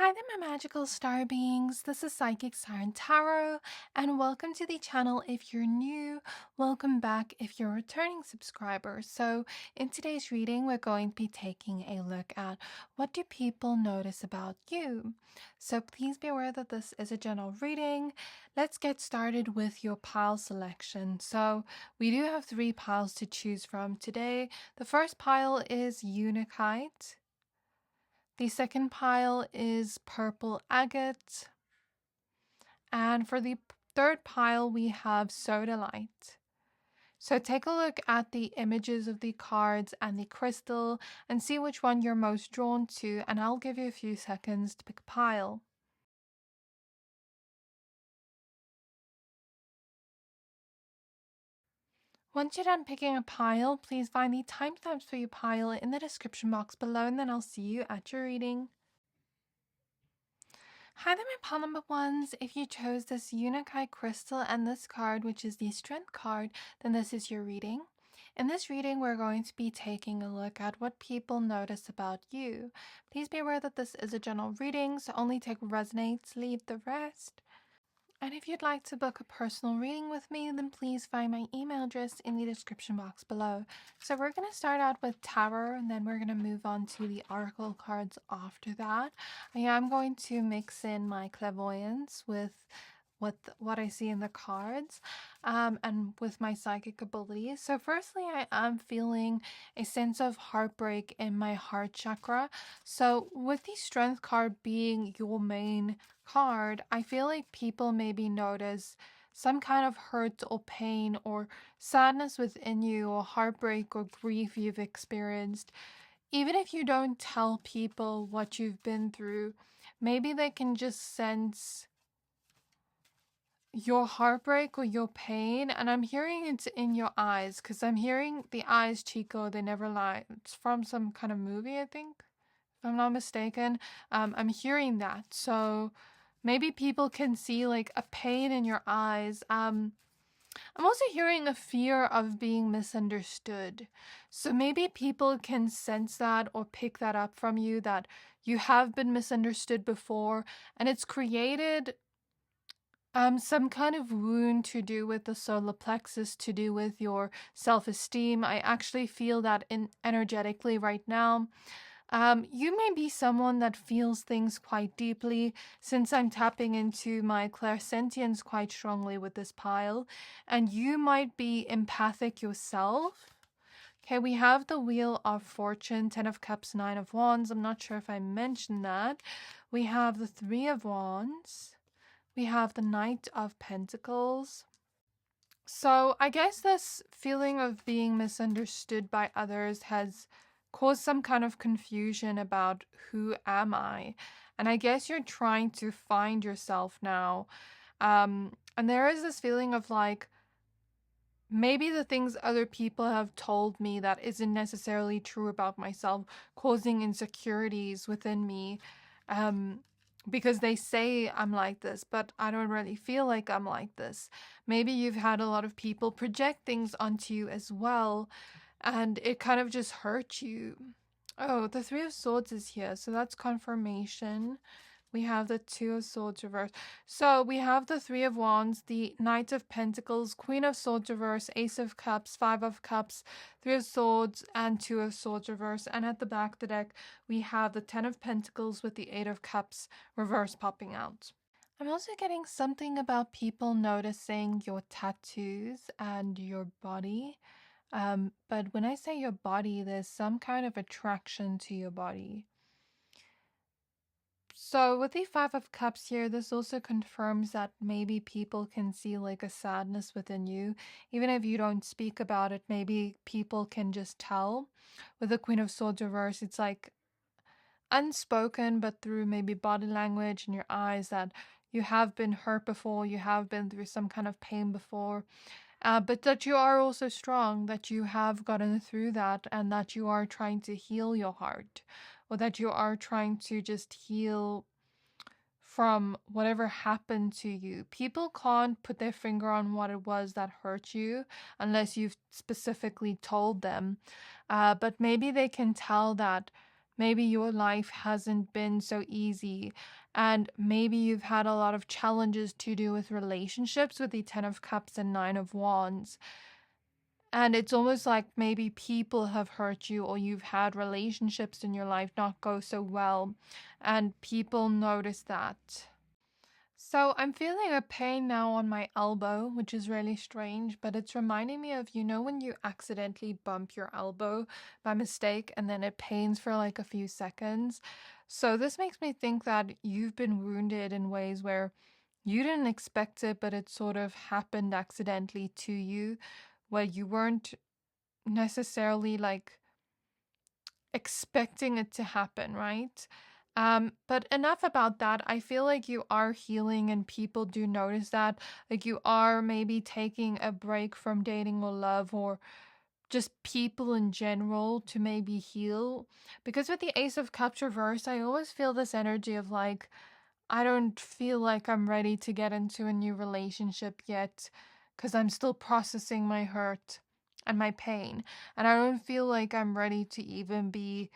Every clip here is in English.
Hi there, my magical star beings. This is Psychic Siren Tarot, and welcome to the channel if you're new. Welcome back if you're a returning subscriber. So, in today's reading, we're going to be taking a look at what do people notice about you. So, please be aware that this is a general reading. Let's get started with your pile selection. So, we do have 3 piles to choose from today. The first pile is Unakite. The second pile is purple agate. And for the third pile, we have Sodalite. So take a look at the images of the cards and the crystal and see which one you're most drawn to, and I'll give you a few seconds to pick a pile. Once you're done picking a pile, please find the timestamps for your pile in the description box below, and then I'll see you at your reading. Hi there, my pile number ones. If you chose this Unakite crystal and this card, which is the strength card, then this is your reading. In this reading, we're going to be taking a look at what people notice about you. Please be aware that this is a general reading, so only take what resonates, leave the rest. And if you'd like to book a personal reading with me, then please find my email address in the description box below. So we're going to start out with tarot, and then we're going to move on to the oracle cards after that. I am going to mix in my clairvoyance with what I see in the cards and with my psychic abilities. So firstly, I am feeling a sense of heartbreak in my heart chakra. So with the strength card being your main card, I feel like people maybe notice some kind of hurt or pain or sadness within you, or heartbreak or grief you've experienced. Even if you don't tell people what you've been through, maybe they can just sense your heartbreak or your pain, and I'm hearing it in your eyes, because I'm hearing the eyes, Chico, they never lie. It's from some kind of movie, I think, if I'm not mistaken. I'm hearing that, so maybe people can see like a pain in your eyes. I'm also hearing a fear of being misunderstood, so maybe people can sense that or pick that up from you, that you have been misunderstood before, and it's created some kind of wound to do with the solar plexus, to do with your self-esteem. I actually feel that energetically right now. You may be someone that feels things quite deeply, since I'm tapping into my Clairsentience quite strongly with this pile, and you might be empathic yourself. Okay, we have the Wheel of Fortune, 10 of Cups, 9 of Wands. I'm not sure if I mentioned that. We have the 3 of Wands. We have the Knight of Pentacles. So I guess this feeling of being misunderstood by others has caused some kind of confusion about who am I. And I guess you're trying to find yourself now. And there is this feeling of like, maybe the things other people have told me that isn't necessarily true about myself, causing insecurities within me. Because they say I'm like this, but I don't really feel like I'm like this. Maybe you've had a lot of people project things onto you as well, and it kind of just hurt you. Oh, the 3 of Swords is here, so that's confirmation. We have the 2 of Swords reversed. So we have the 3 of Wands, the Knight of Pentacles, Queen of Swords reversed, Ace of Cups, 5 of Cups, 3 of Swords, and 2 of Swords reversed. And at the back of the deck, we have the 10 of Pentacles with the 8 of Cups reversed popping out. I'm also getting something about people noticing your tattoos and your body. But when I say your body, there's some kind of attraction to your body. So with the 5 of Cups here, this also confirms that maybe people can see like a sadness within you. Even if you don't speak about it, maybe people can just tell. With the Queen of Swords reverse, it's like unspoken, but through maybe body language and your eyes, that you have been hurt before, you have been through some kind of pain before. But that you are also strong, that you have gotten through that, and that you are trying to heal your heart, or that you are trying to just heal from whatever happened to you. People can't put their finger on what it was that hurt you unless you've specifically told them. But maybe they can tell that maybe your life hasn't been so easy, and maybe you've had a lot of challenges to do with relationships with the 10 of Cups and 9 of Wands. And it's almost like maybe people have hurt you, or you've had relationships in your life not go so well, and people notice that. So I'm feeling a pain now on my elbow, which is really strange, but it's reminding me of, when you accidentally bump your elbow by mistake and then it pains for like a few seconds. So this makes me think that you've been wounded in ways where you didn't expect it, but it sort of happened accidentally to you, where you weren't necessarily like expecting it to happen, right? But enough about that. I feel like you are healing and people do notice that. Like you are maybe taking a break from dating or love or just people in general to maybe heal. Because with the Ace of Cups reverse, I always feel this energy of like, I don't feel like I'm ready to get into a new relationship yet because I'm still processing my hurt and my pain. And I don't feel like I'm ready to even be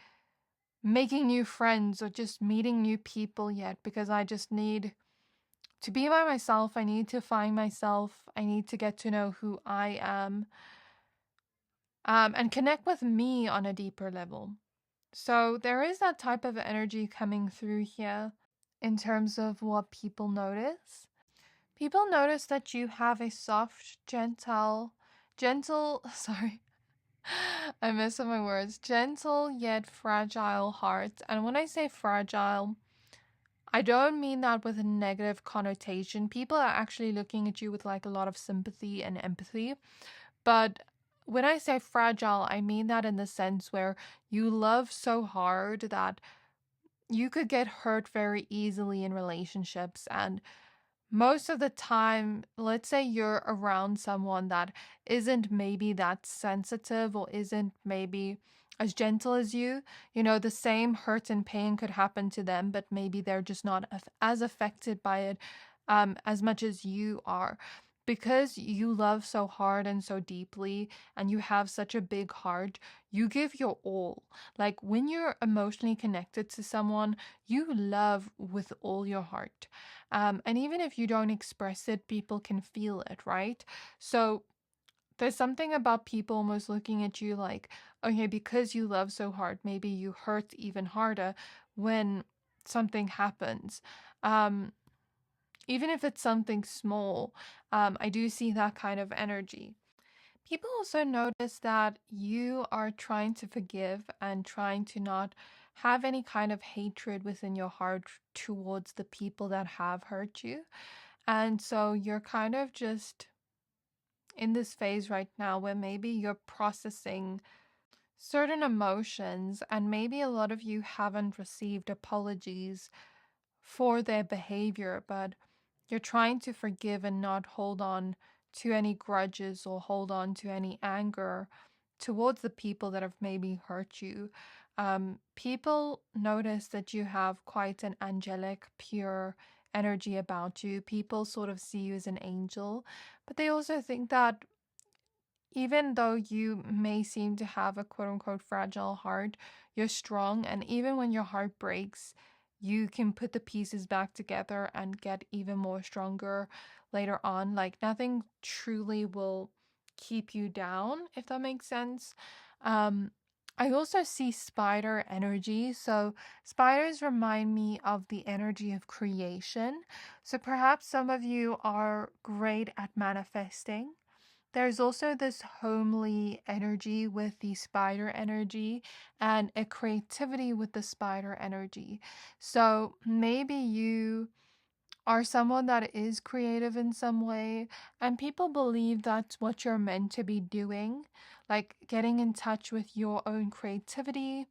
making new friends or just meeting new people yet, because I just need to be by myself. I need to find myself. I need to get to know who I am, and connect with me on a deeper level. So there is that type of energy coming through here in terms of what people notice. People notice that you have a soft, sorry, I mess up my words, gentle yet fragile heart. And when I say fragile, I don't mean that with a negative connotation. People are actually looking at you with like a lot of sympathy and empathy. But when I say fragile, I mean that in the sense where you love so hard that you could get hurt very easily in relationships. And most of the time, let's say you're around someone that isn't maybe that sensitive or isn't maybe as gentle as you, the same hurt and pain could happen to them, but maybe they're just not as affected by it as much as you are. Because you love so hard and so deeply, and you have such a big heart, you give your all. Like when you're emotionally connected to someone, you love with all your heart. And even if you don't express it, people can feel it, right? So there's something about people almost looking at you like, okay, because you love so hard, maybe you hurt even harder when something happens. Um, Even if it's something small, I do see that kind of energy. People also notice that you are trying to forgive and trying to not have any kind of hatred within your heart towards the people that have hurt you. And so you're kind of just in this phase right now where maybe you're processing certain emotions, and maybe a lot of you haven't received apologies for their behavior, but you're trying to forgive and not hold on to any grudges or hold on to any anger towards the people that have maybe hurt you. People notice that you have quite an angelic, pure energy about you. People sort of see you as an angel, but they also think that even though you may seem to have a quote unquote fragile heart, you're strong. And even when your heart breaks, you can put the pieces back together and get even more stronger later on. Like nothing truly will keep you down, if that makes sense. Um, I also see spider energy. So spiders remind me of the energy of creation. So perhaps some of you are great at manifesting. There's also this homely energy with the spider energy and a creativity with the spider energy. So maybe you are someone that is creative in some way, and people believe that's what you're meant to be doing, like getting in touch with your own creativity.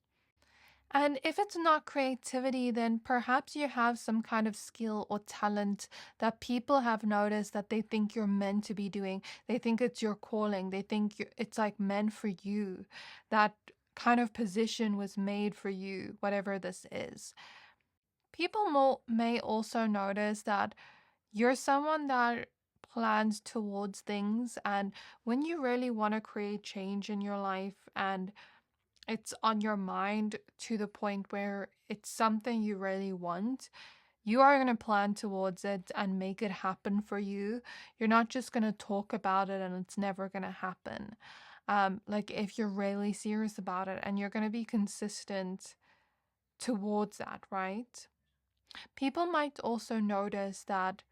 And if it's not creativity, then perhaps you have some kind of skill or talent that people have noticed that they think you're meant to be doing. They think it's your calling. They think it's like meant for you. That kind of position was made for you, whatever this is. People may also notice that you're someone that plans towards things, and when you really want to create change in your life and it's on your mind to the point where it's something you really want, you are going to plan towards it and make it happen for you. You're not just going to talk about it and it's never going to happen. Like if you're really serious about it and you're going to be consistent towards that, right? People might also notice that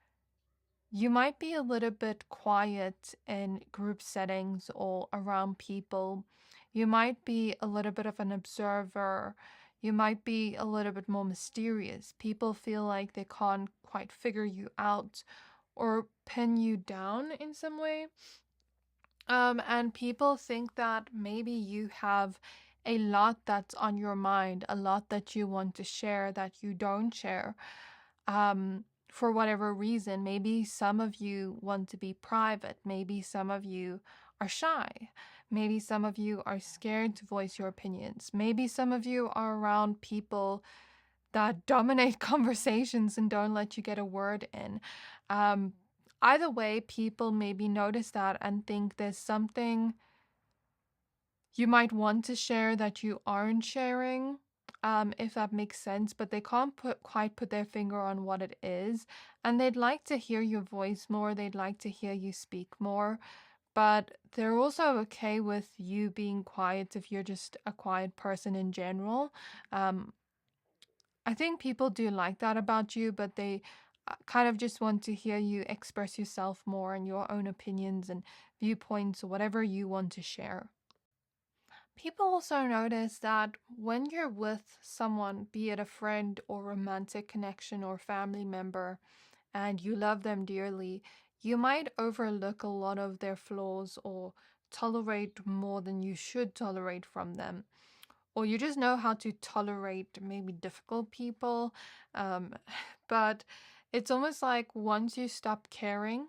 you might be a little bit quiet in group settings or around people. You might be a little bit of an observer. You might be a little bit more mysterious. People feel like they can't quite figure you out or pin you down in some way. And people think that maybe you have a lot that's on your mind, a lot that you want to share that you don't share. For whatever reason, maybe some of you want to be private. Maybe some of you are shy. Maybe some of you are scared to voice your opinions. Maybe some of you are around people that dominate conversations and don't let you get a word in. Either way, people maybe notice that and think there's something you might want to share that you aren't sharing, if that makes sense, but they can't quite put their finger on what it is. And they'd like to hear your voice more. They'd like to hear you speak more. But they're also okay with you being quiet if you're just a quiet person in general. I think people do like that about you, but they kind of just want to hear you express yourself more and your own opinions and viewpoints or whatever you want to share. People also notice that when you're with someone, be it a friend or romantic connection or family member, and you love them dearly, you might overlook a lot of their flaws or tolerate more than you should tolerate from them. Or you just know how to tolerate maybe difficult people. Um, but it's almost like once you stop caring,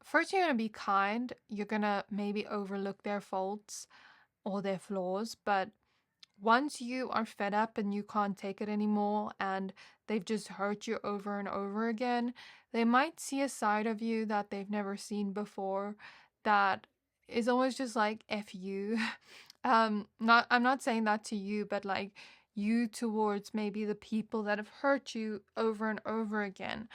first you're going to be kind, you're going to maybe overlook their faults or their flaws, but once you are fed up and you can't take it anymore and they've just hurt you over and over again, they might see a side of you that they've never seen before that is almost just like F you. I'm not saying that to you, but like you towards maybe the people that have hurt you over and over again.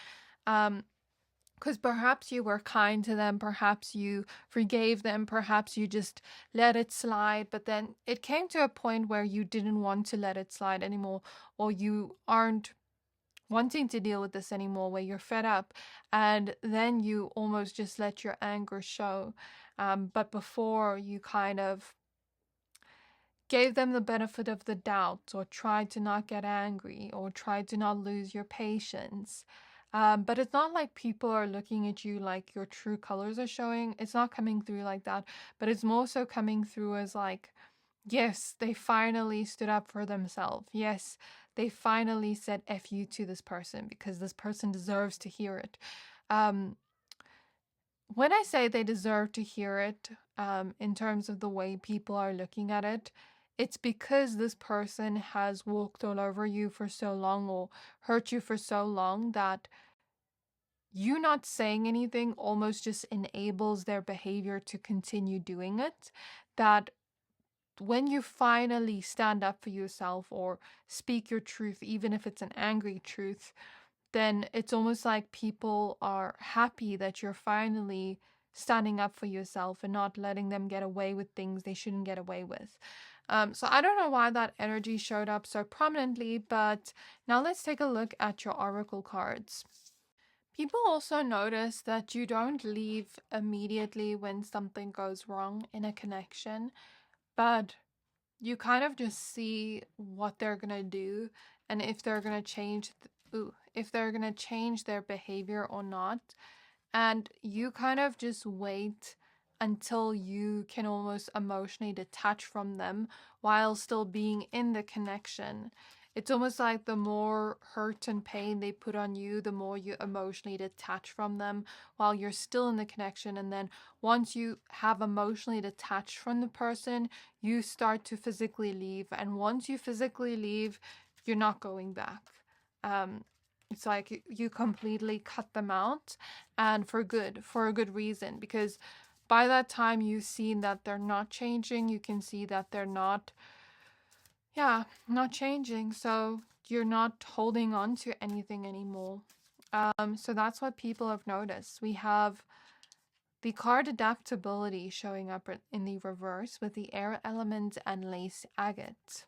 Because perhaps you were kind to them, perhaps you forgave them, perhaps you just let it slide, but then it came to a point where you didn't want to let it slide anymore, or you aren't wanting to deal with this anymore, where you're fed up, and then you almost just let your anger show. But before, you kind of gave them the benefit of the doubt, or tried to not get angry, or tried to not lose your patience. But it's not like people are looking at you like your true colors are showing. It's not coming through like that, but it's more so coming through as like, yes, they finally stood up for themselves. Yes, they finally said F you to this person because this person deserves to hear it. When I say they deserve to hear it, in terms of the way people are looking at it, it's because this person has walked all over you for so long or hurt you for so long that you not saying anything almost just enables their behavior to continue doing it. That when you finally stand up for yourself or speak your truth, even if it's an angry truth, then it's almost like people are happy that you're finally standing up for yourself and not letting them get away with things they shouldn't get away with. So I don't know why that energy showed up so prominently, but now let's take a look at your oracle cards. People also notice that you don't leave immediately when something goes wrong in a connection, but you kind of just see what they're gonna do and if they're gonna if they're gonna change their behavior or not. And you kind of just wait until you can almost emotionally detach from them while still being in the connection. It's almost like the more hurt and pain they put on you, the more you emotionally detach from them while you're still in the connection. And then once you have emotionally detached from the person, you start to physically leave. And once you physically leave, you're not going back. It's like you completely cut them out, and for good, for a good reason, because by that time you've seen that they're not changing. You can see that they're not changing. So you're not holding on to anything anymore. So that's what people have noticed. We have the card adaptability showing up in the reverse with the air element and lace agate.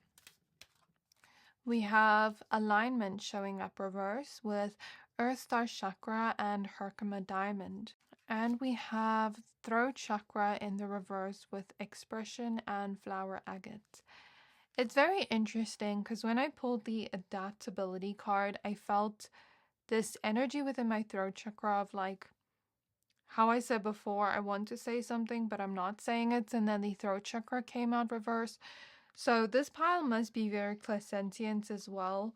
We have alignment showing up reverse with Earth Star Chakra and Herkimer Diamond. And we have throat chakra in the reverse with expression and flower agate. It's very interesting because when I pulled the adaptability card, I felt this energy within my throat chakra of like, how I said before, I want to say something, but I'm not saying it. And then the throat chakra came out reverse. So this pile must be very clairsentient as well,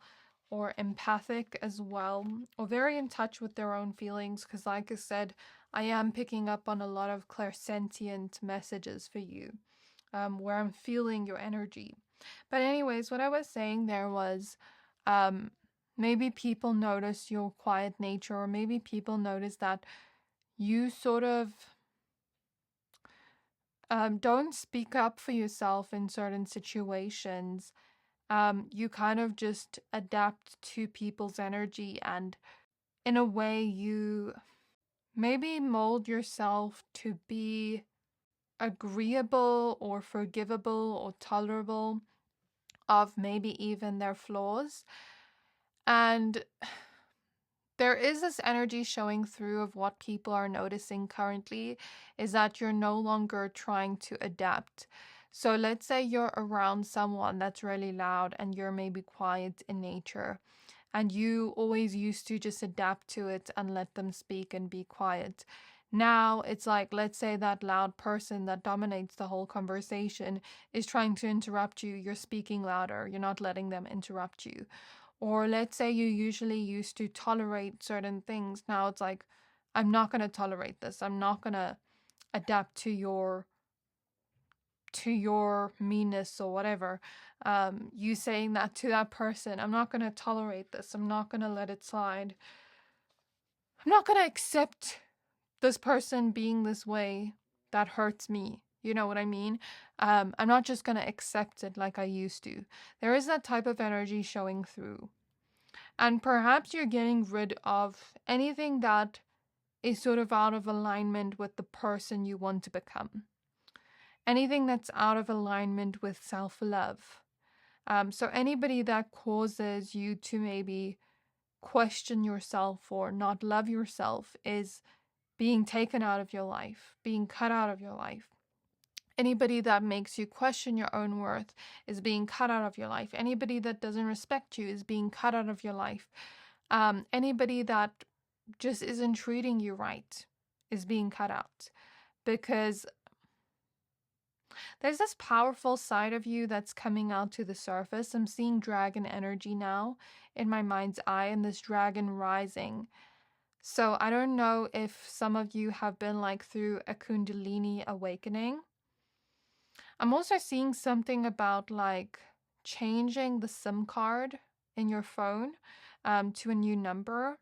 or empathic as well, or very in touch with their own feelings. Because like I said, I am picking up on a lot of clairsentient messages for you, where I'm feeling your energy. But anyways, what I was saying there was, maybe people notice your quiet nature, or maybe people notice that you sort of don't speak up for yourself in certain situations. You kind of just adapt to people's energy, and in a way you maybe mold yourself to be agreeable or forgivable or tolerable of maybe even their flaws. And there is this energy showing through of what people are noticing currently is that you're no longer trying to adapt. So let's say you're around someone that's really loud and you're maybe quiet in nature, and you always used to just adapt to it and let them speak and be quiet. Now it's like, let's say that loud person that dominates the whole conversation is trying to interrupt you. You're speaking louder. You're not letting them interrupt you. Or let's say you usually used to tolerate certain things. Now it's like, I'm not going to tolerate this. I'm not going to adapt to your meanness or whatever. You saying that to that person, I'm not going to tolerate this. I'm not going to let it slide. I'm not going to accept this person being this way. That hurts me. You know what I mean? I'm not just going to accept it like I used to. There is that type of energy showing through. And perhaps you're getting rid of anything that is sort of out of alignment with the person you want to become. Anything that's out of alignment with self-love. So anybody that causes you to maybe question yourself or not love yourself is being taken out of your life, being cut out of your life. Anybody that makes you question your own worth is being cut out of your life. Anybody that doesn't respect you is being cut out of your life. Anybody that just isn't treating you right is being cut out, because there's this powerful side of you that's coming out to the surface. I'm seeing dragon energy now in my mind's eye, and this dragon rising. So I don't know if some of you have been like through a Kundalini awakening. I'm also seeing something about like changing the SIM card in your phone to a new number,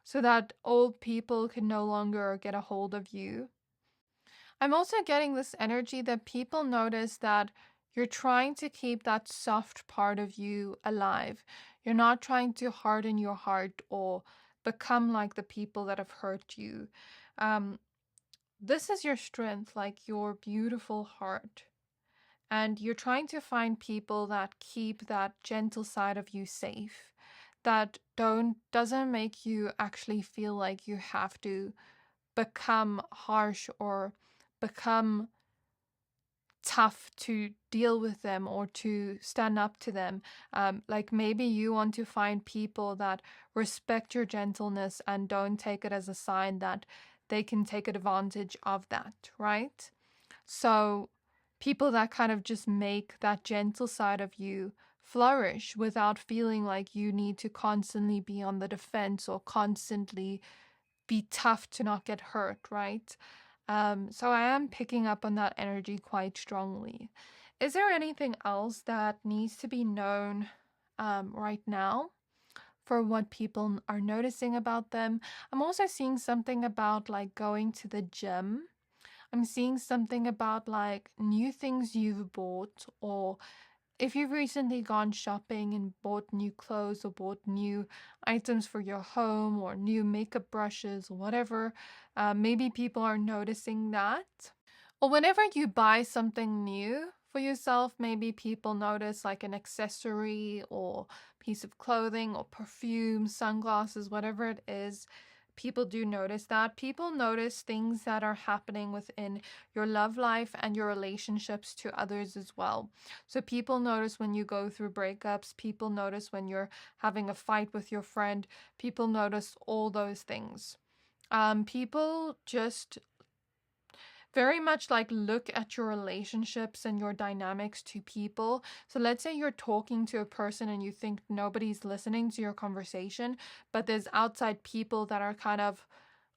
so that old people can no longer get a hold of you. I'm also getting this energy that people notice that you're trying to keep that soft part of you alive. You're not trying to harden your heart or become like the people that have hurt you. This is your strength, like your beautiful heart. And you're trying to find people that keep that gentle side of you safe, that doesn't make you actually feel like you have to become harsh or become tough to deal with them or to stand up to them. Like maybe you want to find people that respect your gentleness and don't take it as a sign that they can take advantage of that, right? So people that kind of just make that gentle side of you flourish without feeling like you need to constantly be on the defense or constantly be tough to not get hurt, right? So I am picking up on that energy quite strongly. Is there anything else that needs to be known right now for what people are noticing about them. I'm also seeing something about like going to the gym. I'm seeing something about like new things you've bought, or if you've recently gone shopping and bought new clothes or bought new items for your home or new makeup brushes or whatever, maybe people are noticing that. Or whenever you buy something new for yourself, maybe people notice like an accessory or piece of clothing or perfume, sunglasses, whatever it is. People do notice that. People notice things that are happening within your love life and your relationships to others as well. So people notice when you go through breakups. People notice when you're having a fight with your friend. People notice all those things. People just very much like look at your relationships and your dynamics to people. So let's say you're talking to a person and you think nobody's listening to your conversation, but there's outside people that are kind of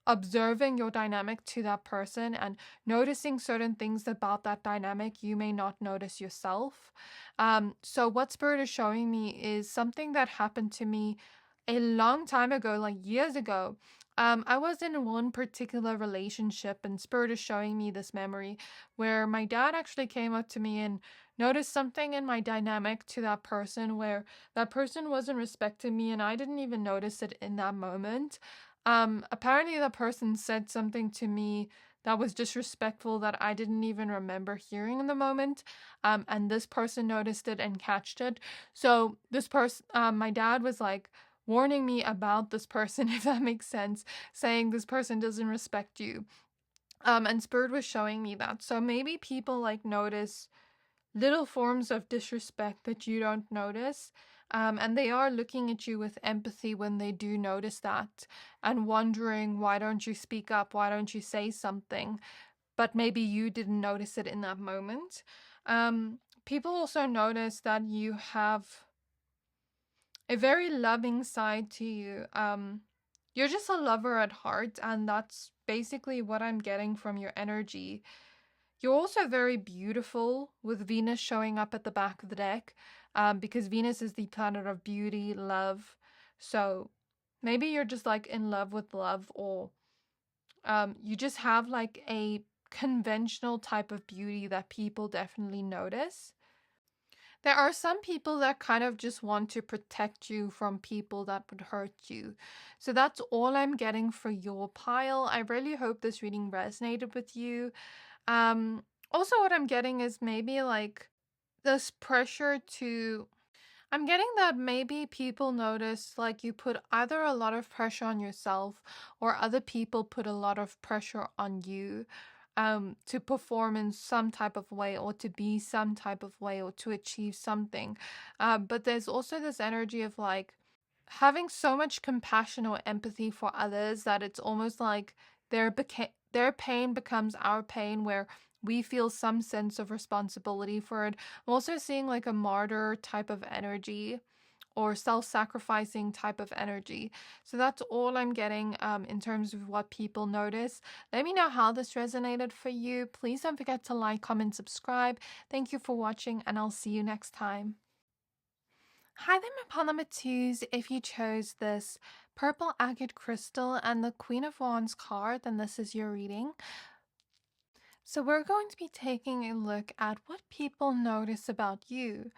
observing your dynamic to that person and noticing certain things about that dynamic you may not notice yourself. So what Spirit is showing me is something that happened to me a long time ago, like years ago. I was in one particular relationship, and Spirit is showing me this memory where my dad actually came up to me and noticed something in my dynamic to that person where that person wasn't respecting me, and I didn't even notice it in that moment. Apparently, the person said something to me that was disrespectful that I didn't even remember hearing in the moment. And this person noticed it and catched it. So this person, my dad was like warning me about this person, if that makes sense, saying this person doesn't respect you. And Spirit was showing me that. So maybe people like notice little forms of disrespect that you don't notice. And they are looking at you with empathy when they do notice that and wondering, why don't you speak up? Why don't you say something? But maybe you didn't notice it in that moment. People also notice that you have a very loving side to you. You're just a lover at heart, and that's basically what I'm getting from your energy. You're also very beautiful, with Venus showing up at the back of the deck, because Venus is the planet of beauty, love. So maybe you're just like in love with love, or you just have like a conventional type of beauty that people definitely notice. There are some people that kind of just want to protect you from people that would hurt you. So that's all I'm getting for your pile. I really hope this reading resonated with you. Also what I'm getting is maybe like this pressure to, I'm getting that maybe people notice like you put either a lot of pressure on yourself or other people put a lot of pressure on you to perform in some type of way or to be some type of way or to achieve something. But there's also this energy of like having so much compassion or empathy for others that it's almost like their pain becomes our pain, where we feel some sense of responsibility for it. I'm also seeing like a martyr type of energy or self-sacrificing type of energy. So that's all I'm getting in terms of what people notice. Let me know how this resonated for you. Please don't forget to like, comment, subscribe. Thank you for watching, and I'll see you next time. Hi there, my pile number twos. If you chose this purple agate crystal and the Queen of Wands card, then this is your reading. So we're going to be taking a look at what people notice about you.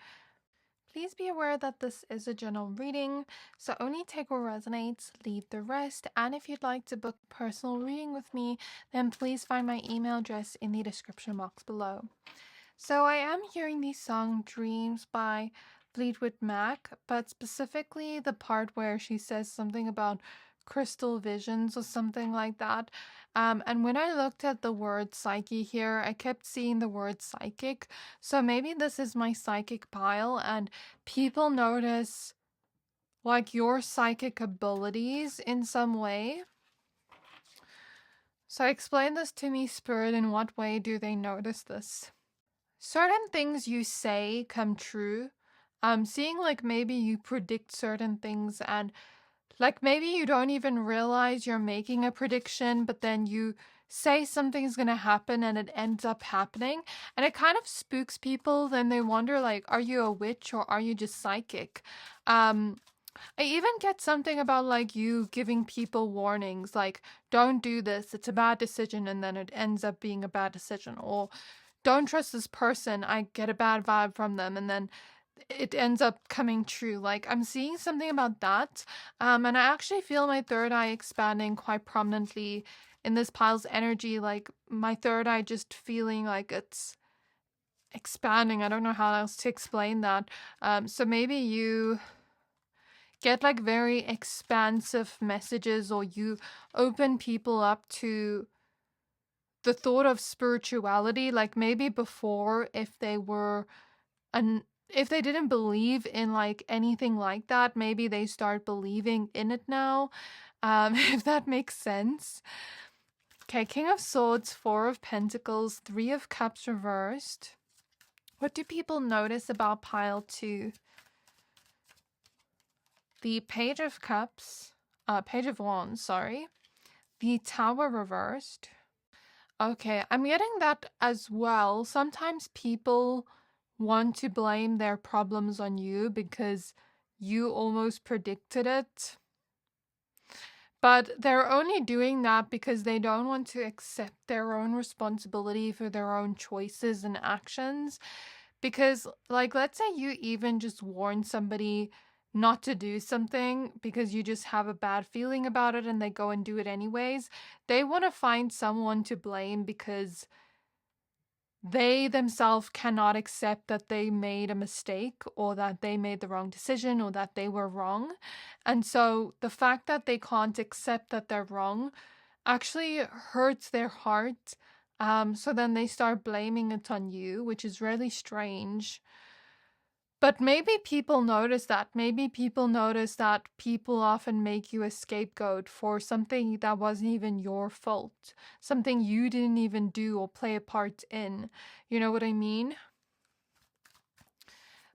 Please be aware that this is a general reading, so only take what resonates, leave the rest. And if you'd like to book a personal reading with me, then please find my email address in the description box below. So I am hearing the song Dreams by Fleetwood Mac, but specifically the part where she says something about crystal visions or something like that. And when I looked at the word psyche here, I kept seeing the word psychic. So maybe this is my psychic pile, and people notice like your psychic abilities in some way. So explain this to me, Spirit. In what way do they notice this? Certain things you say come true. I'm seeing like maybe you predict certain things, and like maybe you don't even realize you're making a prediction, but then you say something's gonna happen and it ends up happening. And it kind of spooks people. Then they wonder like, are you a witch or are you just psychic? I even get something about like you giving people warnings, like, don't do this, it's a bad decision, and then it ends up being a bad decision. Or don't trust this person, I get a bad vibe from them, and then it ends up coming true. Like, I'm seeing something about that. And I actually feel my third eye expanding quite prominently in this pile's energy. Like, my third eye just feeling like it's expanding. I don't know how else to explain that. So maybe you get like very expansive messages, or you open people up to the thought of spirituality. Like, maybe before, if they were if they didn't believe in like anything like that, maybe they start believing in it now. If that makes sense. Okay, King of Swords, Four of Pentacles, Three of Cups reversed. What do people notice about pile 2? The Page of Cups, Page of Wands, sorry. The Tower reversed. Okay, I'm getting that as well. Sometimes people want to blame their problems on you because you almost predicted it. But they're only doing that because they don't want to accept their own responsibility for their own choices and actions. Because, like, let's say you even just warn somebody not to do something because you just have a bad feeling about it and they go and do it anyways. They want to find someone to blame because they themselves cannot accept that they made a mistake, or that they made the wrong decision, or that they were wrong. And so the fact that they can't accept that they're wrong actually hurts their heart. So then they start blaming it on you, which is really strange. But maybe people notice that. Maybe people notice that people often make you a scapegoat for something that wasn't even your fault, something you didn't even do or play a part in. You know what I mean?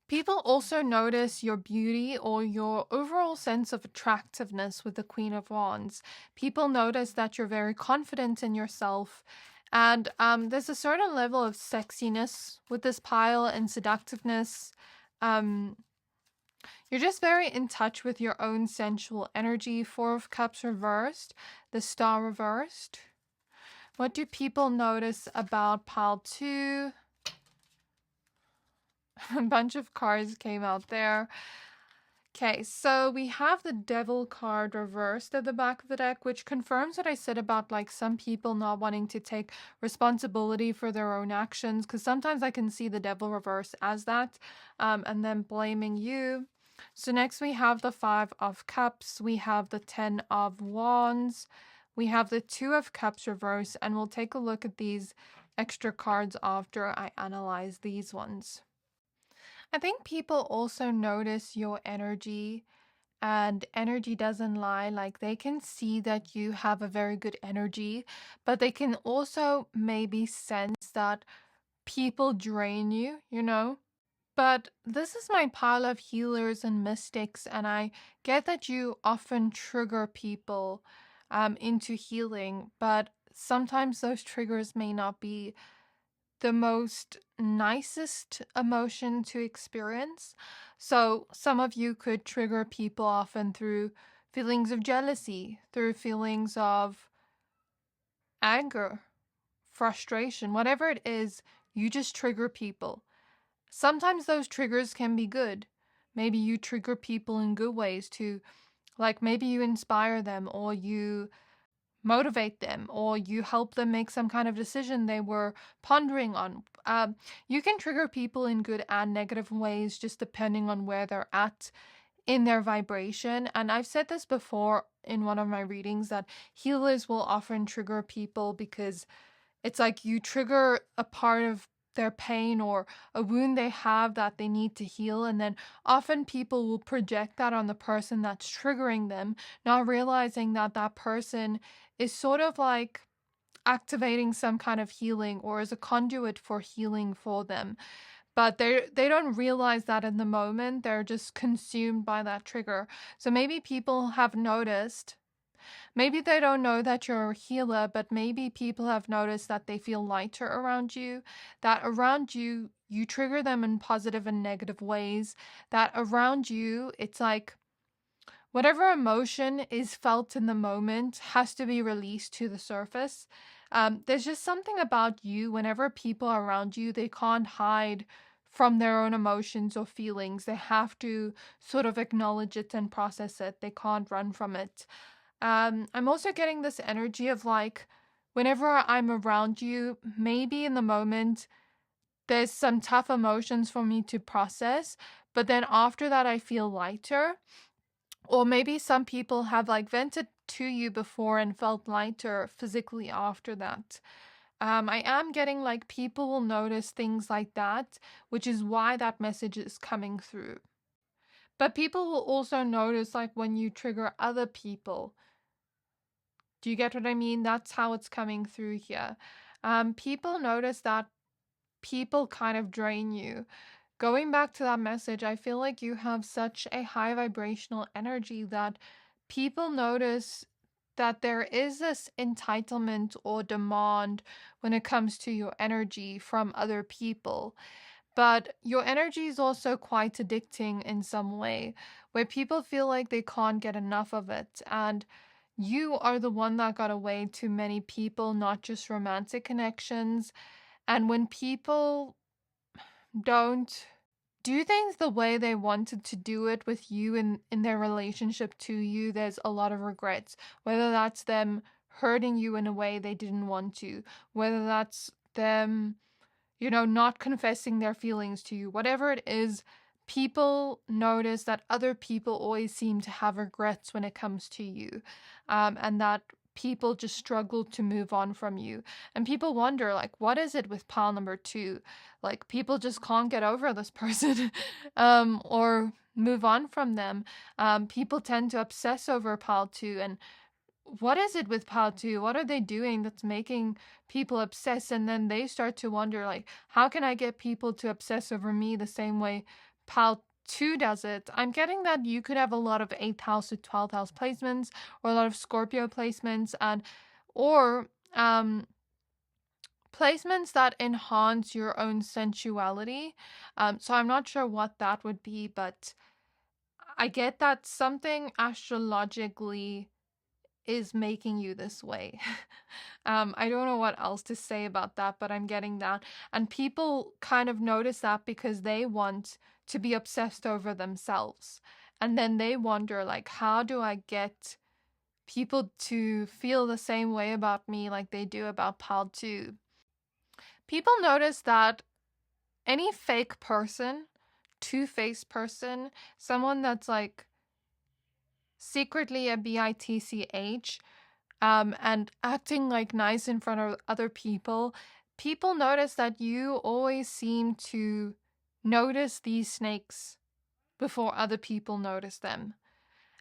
People also notice your beauty or your overall sense of attractiveness with the Queen of Wands. People notice that you're very confident in yourself. And there's a certain level of sexiness with this pile and seductiveness. You're just very in touch with your own sensual energy. Four of Cups reversed, the Star reversed. What do people notice about pile 2? A bunch of cards came out there. Okay, so we have the Devil card reversed at the back of the deck, which confirms what I said about like some people not wanting to take responsibility for their own actions, because sometimes I can see the Devil reverse as that, and then blaming you. So next we have the Five of Cups, we have the Ten of Wands, we have the Two of Cups reverse, and we'll take a look at these extra cards after I analyze these ones. I think people also notice your energy, and energy doesn't lie. Like, they can see that you have a very good energy, but they can also maybe sense that people drain you, you know? But this is my pile of healers and mystics, and I get that you often trigger people into healing, but sometimes those triggers may not be the most nicest emotion to experience. So some of you could trigger people often through feelings of jealousy, through feelings of anger, frustration, whatever it is, you just trigger people. Sometimes those triggers can be good. Maybe you trigger people in good ways to, like, maybe you inspire them, or you motivate them, or you help them make some kind of decision they were pondering on. You can trigger people in good and negative ways, just depending on where they're at in their vibration. And I've said this before in one of my readings, that healers will often trigger people because it's like you trigger a part of their pain or a wound they have that they need to heal, and then often people will project that on the person that's triggering them, not realizing that that person is sort of like activating some kind of healing or is a conduit for healing for them. But they don't realize that in the moment. They're just consumed by that trigger. So maybe people have noticed, maybe they don't know that you're a healer, but maybe people have noticed that they feel lighter around you, that around you, you trigger them in positive and negative ways, that around you, it's like whatever emotion is felt in the moment has to be released to the surface. There's just something about you, whenever people are around you, they can't hide from their own emotions or feelings. They have to sort of acknowledge it and process it. They can't run from it. I'm also getting this energy of like, whenever I'm around you, maybe in the moment, there's some tough emotions for me to process, but then after that, I feel lighter. Or maybe some people have like vented to you before and felt lighter physically after that. I am getting like people will notice things like that, which is why that message is coming through. But people will also notice like when you trigger other people. Do you get what I mean? That's how it's coming through here. People notice that people kind of drain you. Going back to that message, I feel like you have such a high vibrational energy that people notice that there is this entitlement or demand when it comes to your energy from other people. But your energy is also quite addicting in some way, where people feel like they can't get enough of it. And you are the one that got away to many people, not just romantic connections. And when people don't do things the way they wanted to do it with you in their relationship to you, there's a lot of regrets. Whether that's them hurting you in a way they didn't want to, whether that's them, not confessing their feelings to you, whatever it is, people notice that other people always seem to have regrets when it comes to you, and that people just struggle to move on from you. And people wonder, like, what is it with pile number 2? Like, people just can't get over this person, or move on from them. People tend to obsess over pile 2, and what is it with pile 2? What are they doing that's making people obsess? And then they start to wonder, like, how can I get people to obsess over me the same way pile 2 does it? I'm getting that you could have a lot of 8th house to 12th house placements, or a lot of Scorpio placements, or placements that enhance your own sensuality. So I'm not sure what that would be, but I get that something astrologically is making you this way. I don't know what else to say about that, but I'm getting that. And people kind of notice that because they want to be obsessed over themselves. And then they wonder, like, how do I get people to feel the same way about me like they do about pile 2? People notice that any fake person, two-faced person, someone that's like secretly a bitch, and acting like nice in front of other people, people notice that you always seem to notice these snakes before other people notice them.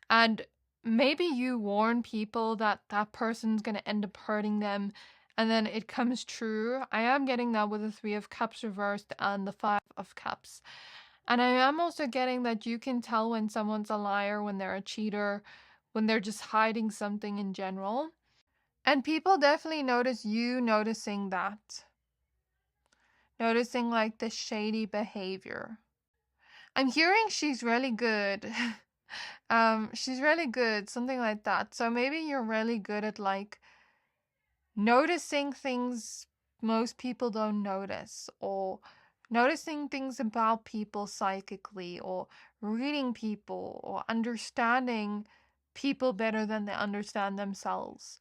And maybe you warn people that that person's going to end up hurting them, and then it comes true. I am getting that with the 3 of Cups reversed and the 5 of Cups. And I am also getting that you can tell when someone's a liar, when they're a cheater, when they're just hiding something in general. And people definitely notice you noticing that. Noticing like the shady behavior. I'm hearing she's really good. She's really good, something like that. So maybe you're really good at like noticing things most people don't notice, or noticing things about people psychically, or reading people, or understanding people better than they understand themselves.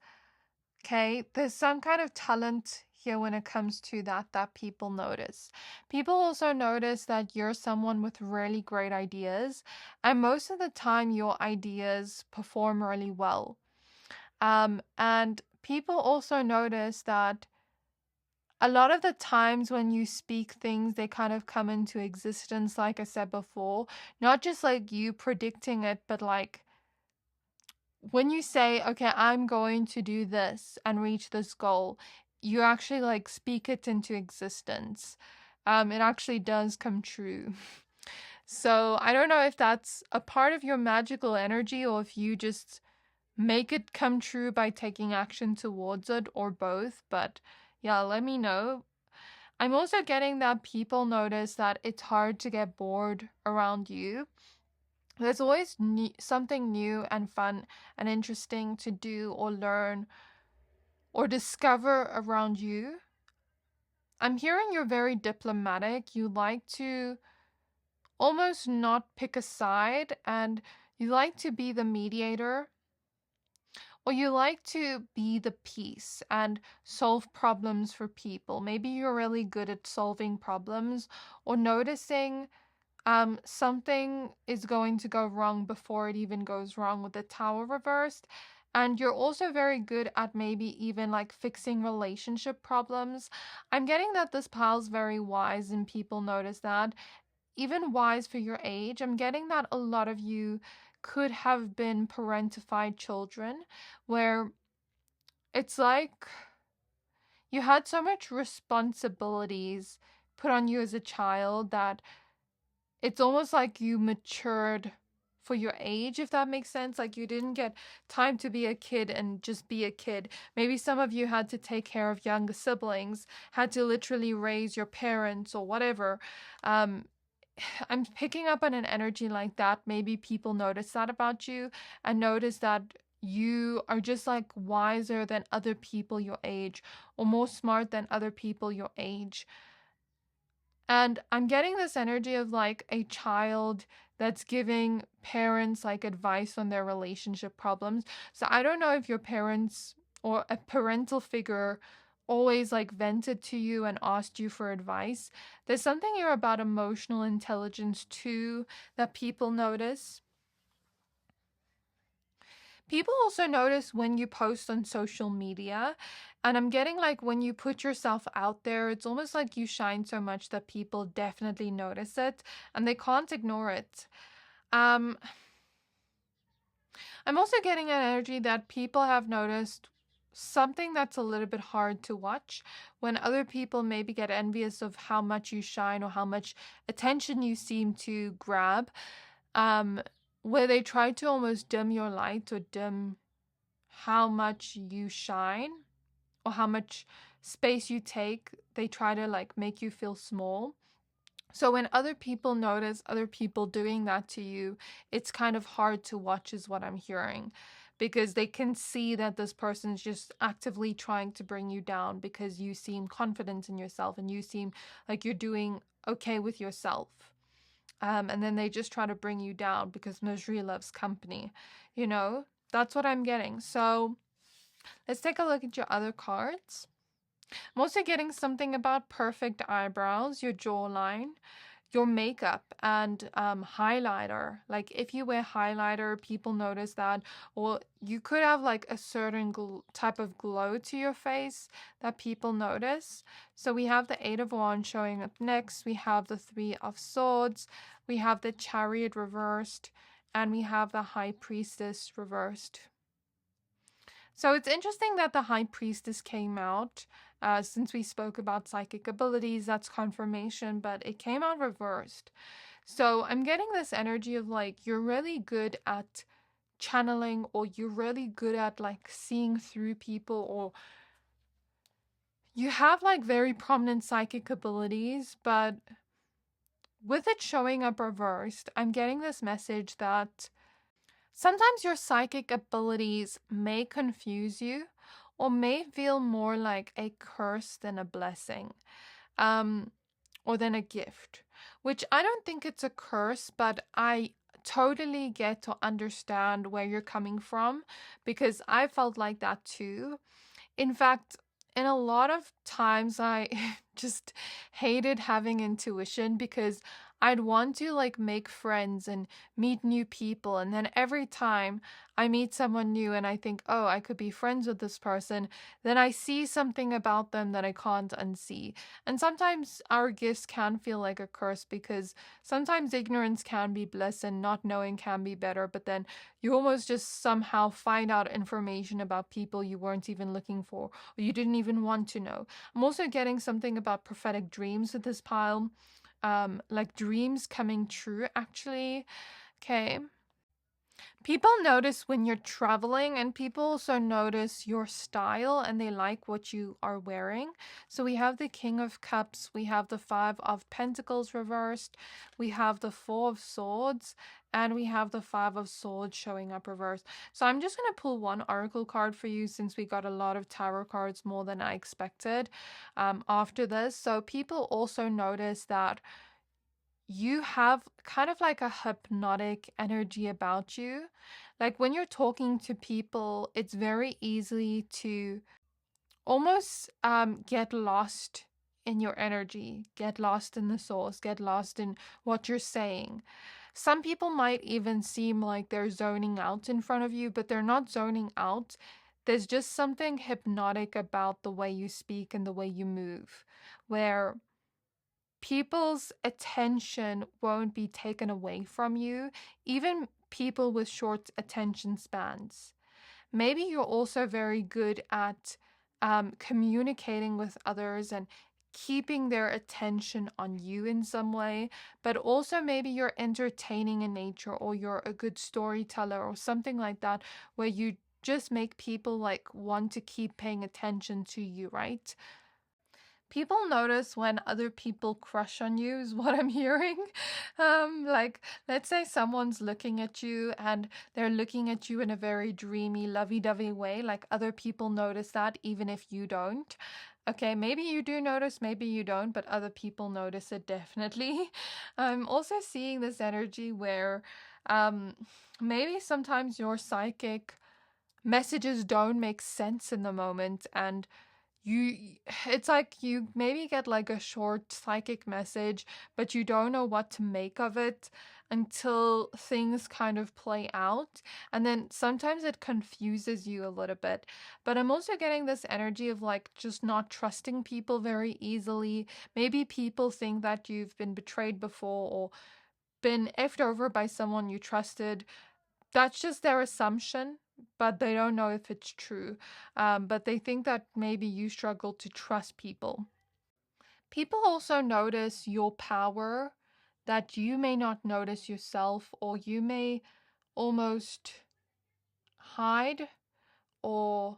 Okay, there's some kind of talent here when it comes to that people notice. People also notice that you're someone with really great ideas, and most of the time your ideas perform really well. And people also notice that a lot of the times when you speak things, they kind of come into existence, like I said before. Not just like you predicting it, but like when you say, okay, I'm going to do this and reach this goal, you actually like speak it into existence. It actually does come true. So I don't know if that's a part of your magical energy, or if you just make it come true by taking action towards it, or both. But yeah, let me know. I'm also getting that people notice that it's hard to get bored around you. There's always something new and fun and interesting to do or learn or discover around you. I'm hearing you're very diplomatic. You like to almost not pick a side, and you like to be the mediator, or you like to be the peace and solve problems for people. Maybe you're really good at solving problems or noticing something is going to go wrong before it even goes wrong with the tower reversed. And you're also very good at maybe even like fixing relationship problems. I'm getting that this pile's very wise and people notice that. Even wise for your age. I'm getting that a lot of you could have been parentified children where it's like you had so much responsibilities put on you as a child that it's almost like you matured for your age, if that makes sense. Like you didn't get time to be a kid and just be a kid. Maybe some of you had to take care of younger siblings, had to literally raise your parents or whatever. I'm picking up on an energy like that. Maybe people notice that about you and notice that you are just like wiser than other people your age or more smart than other people your age. And I'm getting this energy of like a child that's giving parents like advice on their relationship problems. So I don't know if your parents or a parental figure always like vented to you and asked you for advice. There's something here about emotional intelligence too that people notice. People also notice when you post on social media, and I'm getting like when you put yourself out there, it's almost like you shine so much that people definitely notice it and they can't ignore it. Um, I'm also getting an energy that people have noticed something that's a little bit hard to watch when other people maybe get envious of how much you shine or how much attention you seem to grab, um, where they try to almost dim your light or dim how much you shine or how much space you take. They try to like make you feel small. So when other people notice other people doing that to you, it's kind of hard to watch, is what I'm hearing, because they can see that this person's just actively trying to bring you down because you seem confident in yourself and you seem like you're doing okay with yourself. And then they just try to bring you down because misery loves company. You know, that's what I'm getting. So let's take a look at your other cards. I'm also getting something about perfect eyebrows, your jawline, your makeup, and highlighter. Like if you wear highlighter, people notice that. Or you could have like a certain type of glow to your face that people notice. So we have the Eight of Wands showing up next. We have the Three of Swords. We have the Chariot reversed. And we have the High Priestess reversed. So it's interesting that the High Priestess came out. Since we spoke about psychic abilities, that's confirmation, but it came out reversed. So I'm getting this energy of like, you're really good at channeling, or you're really good at like seeing through people, or you have like very prominent psychic abilities, but with it showing up reversed, I'm getting this message that sometimes your psychic abilities may confuse you or may feel more like a curse than a blessing, or than a gift, which I don't think it's a curse, but I totally get to understand where you're coming from because I felt like that too. In fact, in a lot of times, I just hated having intuition because I'd want to like make friends and meet new people. And then every time I meet someone new and I think, oh, I could be friends with this person, then I see something about them that I can't unsee. And sometimes our gifts can feel like a curse because sometimes ignorance can be bliss and not knowing can be better. But then you almost just somehow find out information about people you weren't even looking for or you didn't even want to know. I'm also getting something about prophetic dreams with this pile, like dreams coming true, actually. Okay. People notice when you're traveling, and people also notice your style and they like what you are wearing. So we have the King of Cups, we have the Five of Pentacles reversed, we have the Four of Swords, and we have the Five of Swords showing up reversed. So I'm just going to pull one oracle card for you since we got a lot of tarot cards, more than I expected after this. So people also notice that you have kind of like a hypnotic energy about you. Like when you're talking to people, it's very easy to almost get lost in your energy, get lost in the source, get lost in what you're saying. Some people might even seem like they're zoning out in front of you, but they're not zoning out. There's just something hypnotic about the way you speak and the way you move, where people's attention won't be taken away from you, even people with short attention spans. Maybe you're also very good at communicating with others and keeping their attention on you in some way, but also maybe you're entertaining in nature, or you're a good storyteller or something like that, where you just make people like want to keep paying attention to you, right? People notice when other people crush on you, is what I'm hearing. Like, let's say someone's looking at you and they're looking at you in a very dreamy, lovey-dovey way. Like, other people notice that even if you don't. Okay, maybe you do notice, maybe you don't, but other people notice it definitely. I'm also seeing this energy where um, maybe sometimes your psychic messages don't make sense in the moment, and you it's like you maybe get like a short psychic message, but you don't know what to make of it until things kind of play out, and then sometimes it confuses you a little bit. But I'm also getting this energy of like just not trusting people very easily. Maybe people think that you've been betrayed before, or been effed over by someone you trusted. That's just their assumption, but they don't know if it's true. But they think that maybe you struggle to trust people. People also notice your power that you may not notice yourself, or you may almost hide or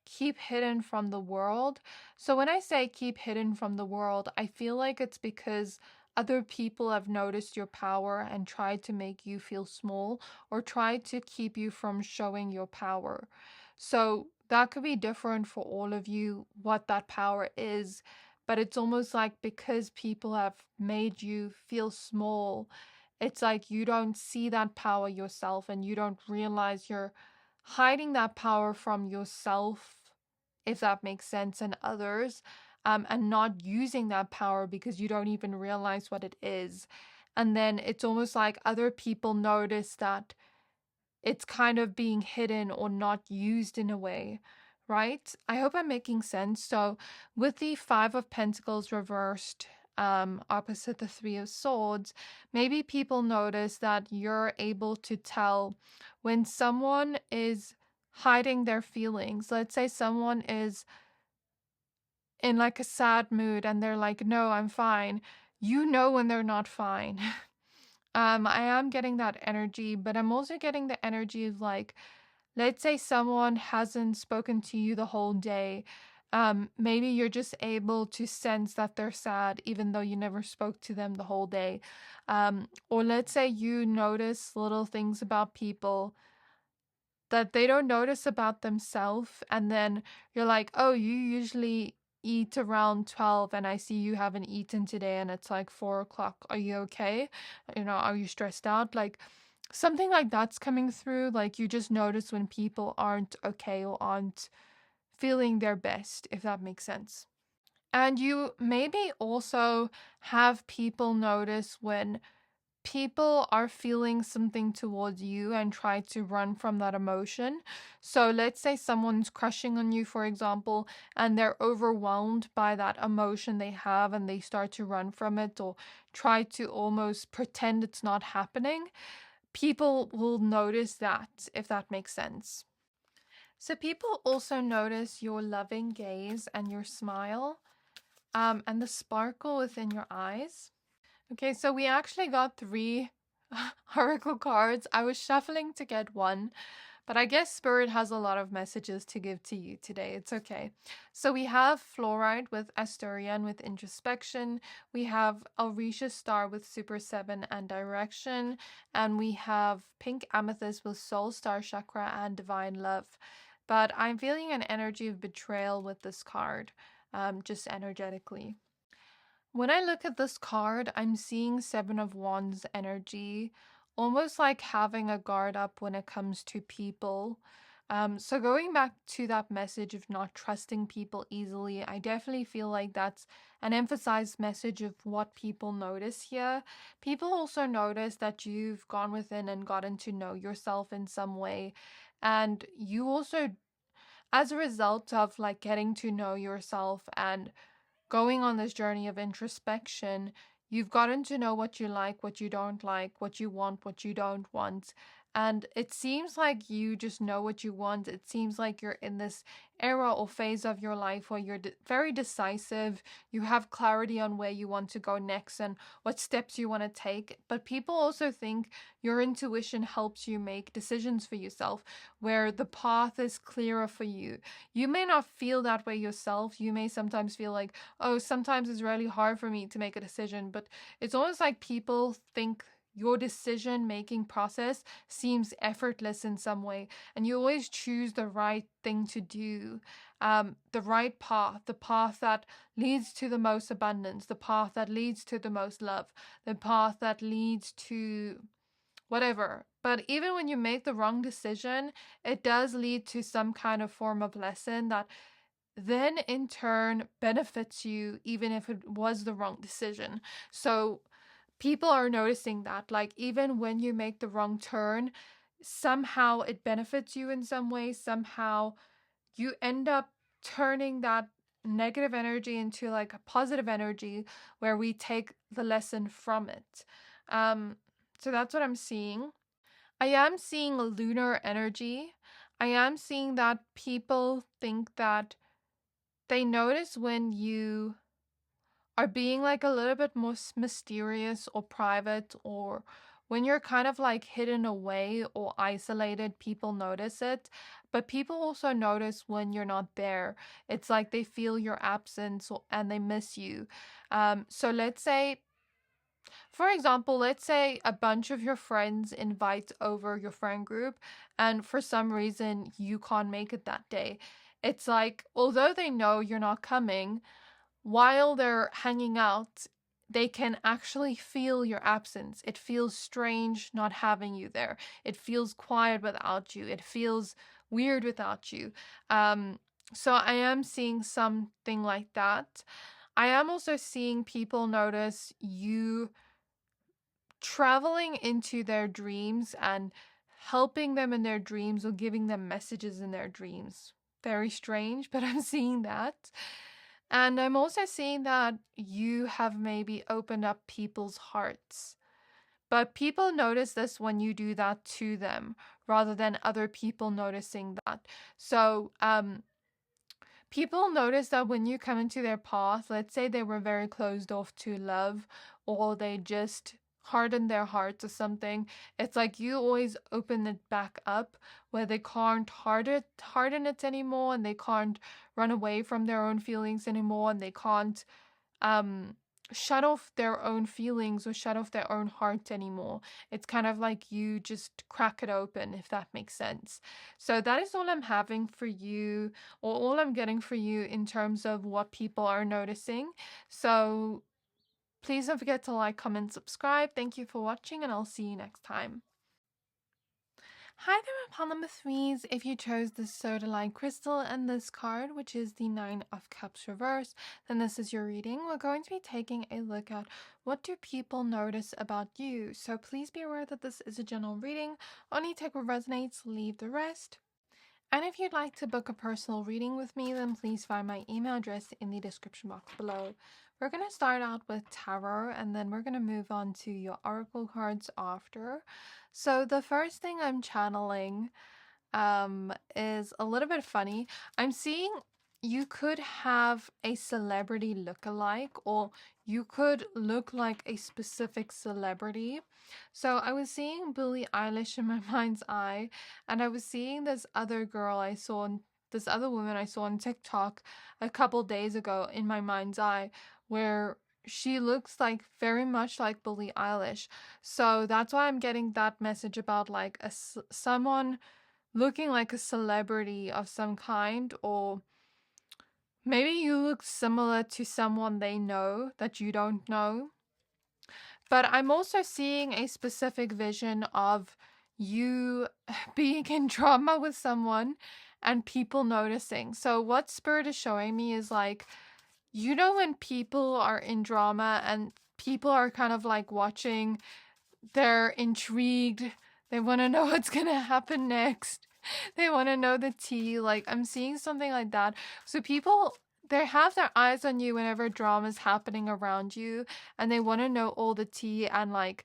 keep hidden from the world. So when I say keep hidden from the world, I feel like it's because other people have noticed your power and tried to make you feel small, or tried to keep you from showing your power. So that could be different for all of you, what that power is. But it's almost like because people have made you feel small, it's like you don't see that power yourself, and you don't realize you're hiding that power from yourself, if that makes sense, and others, and not using that power because you don't even realize what it is. And then it's almost like other people notice that it's kind of being hidden or not used in a way, right? I hope I'm making sense. So with the Five of Pentacles reversed, opposite the Three of Swords, maybe people notice that you're able to tell when someone is hiding their feelings. Let's say someone is in like a sad mood and they're like, no, I'm fine. You know when they're not fine. I am getting that energy, but I'm also getting the energy of like, let's say someone hasn't spoken to you the whole day. Maybe you're just able to sense that they're sad, even though you never spoke to them the whole day. Or let's say you notice little things about people that they don't notice about themselves, and then you're like, oh, you usually eat around 12 and I see you haven't eaten today and it's like 4 o'clock. Are you okay? Are you stressed out? Like something like that's coming through. Like you just notice when people aren't okay or aren't feeling their best, if that makes sense. And you maybe also have people notice when people are feeling something towards you and try to run from that emotion. So let's say someone's crushing on you, for example, and they're overwhelmed by that emotion they have and they start to run from it or try to almost pretend it's not happening. People will notice that, if that makes sense. So people also notice your loving gaze and your smile, and the sparkle within your eyes. Okay, so we actually got three oracle cards. I was shuffling to get one, but I guess Spirit has a lot of messages to give to you today. It's okay. So we have Fluorite with Asturian with Introspection. We have Alrisha Star with Super 7 and Direction. And we have Pink Amethyst with Soul Star Chakra and Divine Love. But I'm feeling an energy of betrayal with this card, just energetically. When I look at this card, I'm seeing Seven of Wands energy, almost like having a guard up when it comes to people. So going back to that message of not trusting people easily, I definitely feel like that's an emphasized message of what people notice here. People also notice that you've gone within and gotten to know yourself in some way. And you also, as a result of like getting to know yourself and going on this journey of introspection, you've gotten to know what you like, what you don't like, what you want, what you don't want. And it seems like you just know what you want. It seems like you're in this era or phase of your life where you're very decisive. You have clarity on where you want to go next and what steps you want to take. But people also think your intuition helps you make decisions for yourself, where the path is clearer for you. You may not feel that way yourself. You may sometimes feel like, oh, sometimes it's really hard for me to make a decision, but it's almost like people think your decision making process seems effortless in some way, and you always choose the right thing to do, the right path, the path that leads to the most abundance, the path that leads to the most love, the path that leads to whatever. But even when you make the wrong decision, it does lead to some kind of form of lesson that then in turn benefits you, even if it was the wrong decision. So people are noticing that, like, even when you make the wrong turn, somehow it benefits you in some way. Somehow you end up turning that negative energy into like a positive energy where we take the lesson from it. So that's what I'm seeing. I am seeing lunar energy. I am seeing that people think that they notice when you are being like a little bit more mysterious or private, or when you're kind of like hidden away or isolated. People notice it, but people also notice when you're not there. It's like they feel your absence and they miss you. So let's say, for example, let's say a bunch of your friends invite over your friend group, and for some reason you can't make it that day. It's like, although they know you're not coming, while they're hanging out, they can actually feel your absence. It feels strange not having you there. It feels quiet without you. It feels weird without you. So I am seeing something like that. I am also seeing people notice you traveling into their dreams and helping them in their dreams or giving them messages in their dreams. Very strange, but I'm seeing that. And I'm also seeing that you have maybe opened up people's hearts. But people notice this when you do that to them rather than other people noticing that. So, people notice that when you come into their path, let's say they were very closed off to love, or they just hardened their hearts or something, it's like you always open it back up where they can't harden it anymore, and they can't run away from their own feelings anymore, and they can't um shut off their own feelings or shut off their own heart anymore. It's kind of like you just crack it open, if that makes sense. So that is all I'm having for you, or all I'm getting for you in terms of what people are noticing. So please don't forget to like, comment, subscribe. Thank you for watching, and I'll see you next time. Hi there, my pal number threes. If you chose the Sodalite crystal and this card, which is the Nine of Cups reverse, then this is your reading. We're going to be taking a look at what do people notice about you. So please be aware that this is a general reading. Only take what resonates, leave the rest. And if you'd like to book a personal reading with me, then please find my email address in the description box below. We're going to start out with tarot, and then we're going to move on to your oracle cards after. So the first thing I'm channeling is a little bit funny. I'm seeing you could have a celebrity look-alike, or you could look like a specific celebrity. So I was seeing Billie Eilish in my mind's eye, and I was seeing this other this other woman I saw on TikTok a couple days ago in my mind's eye, where she looks like very much like Billie Eilish. So that's why I'm getting that message about like someone looking like a celebrity of some kind, or maybe you look similar to someone they know that you don't know. But I'm also seeing a specific vision of you being in drama with someone and people noticing. So what Spirit is showing me is like, you know, when people are in drama and people are kind of like watching, they're intrigued, they want to know what's going to happen next. They want to know the tea. Like, I'm seeing something like that. So people, they have their eyes on you whenever drama's happening around you, and they want to know all the tea and like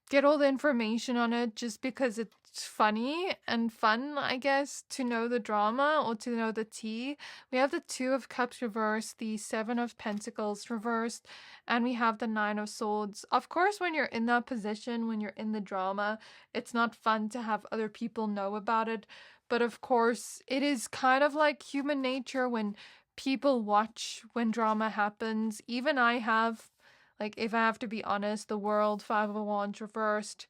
get all the information on it just because it's funny and fun, I guess, to know the drama or to know the tea. We have the Two of Cups reversed, the Seven of Pentacles reversed, and we have the Nine of Swords. Of course, when you're in that position, when you're in the drama, it's not fun to have other people know about it. But of course, it is kind of like human nature when people watch when drama happens. Even I have, like, if I have to be honest, the World, Five of Wands reversed.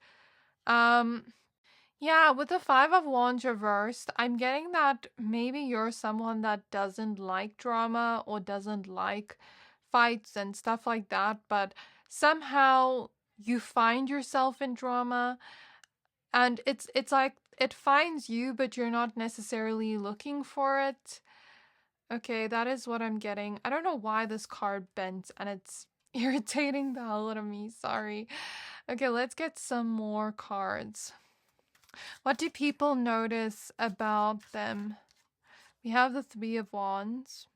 Yeah, with the Five of Wands reversed, I'm getting that maybe you're someone that doesn't like drama or doesn't like fights and stuff like that, but somehow you find yourself in drama, and it's like it finds you, but you're not necessarily looking for it. Okay, that is what I'm getting. I don't know why this card bent, and it's irritating the hell out of me. Sorry. Okay, let's get some more cards. What do people notice about them? We have the Three of Wands.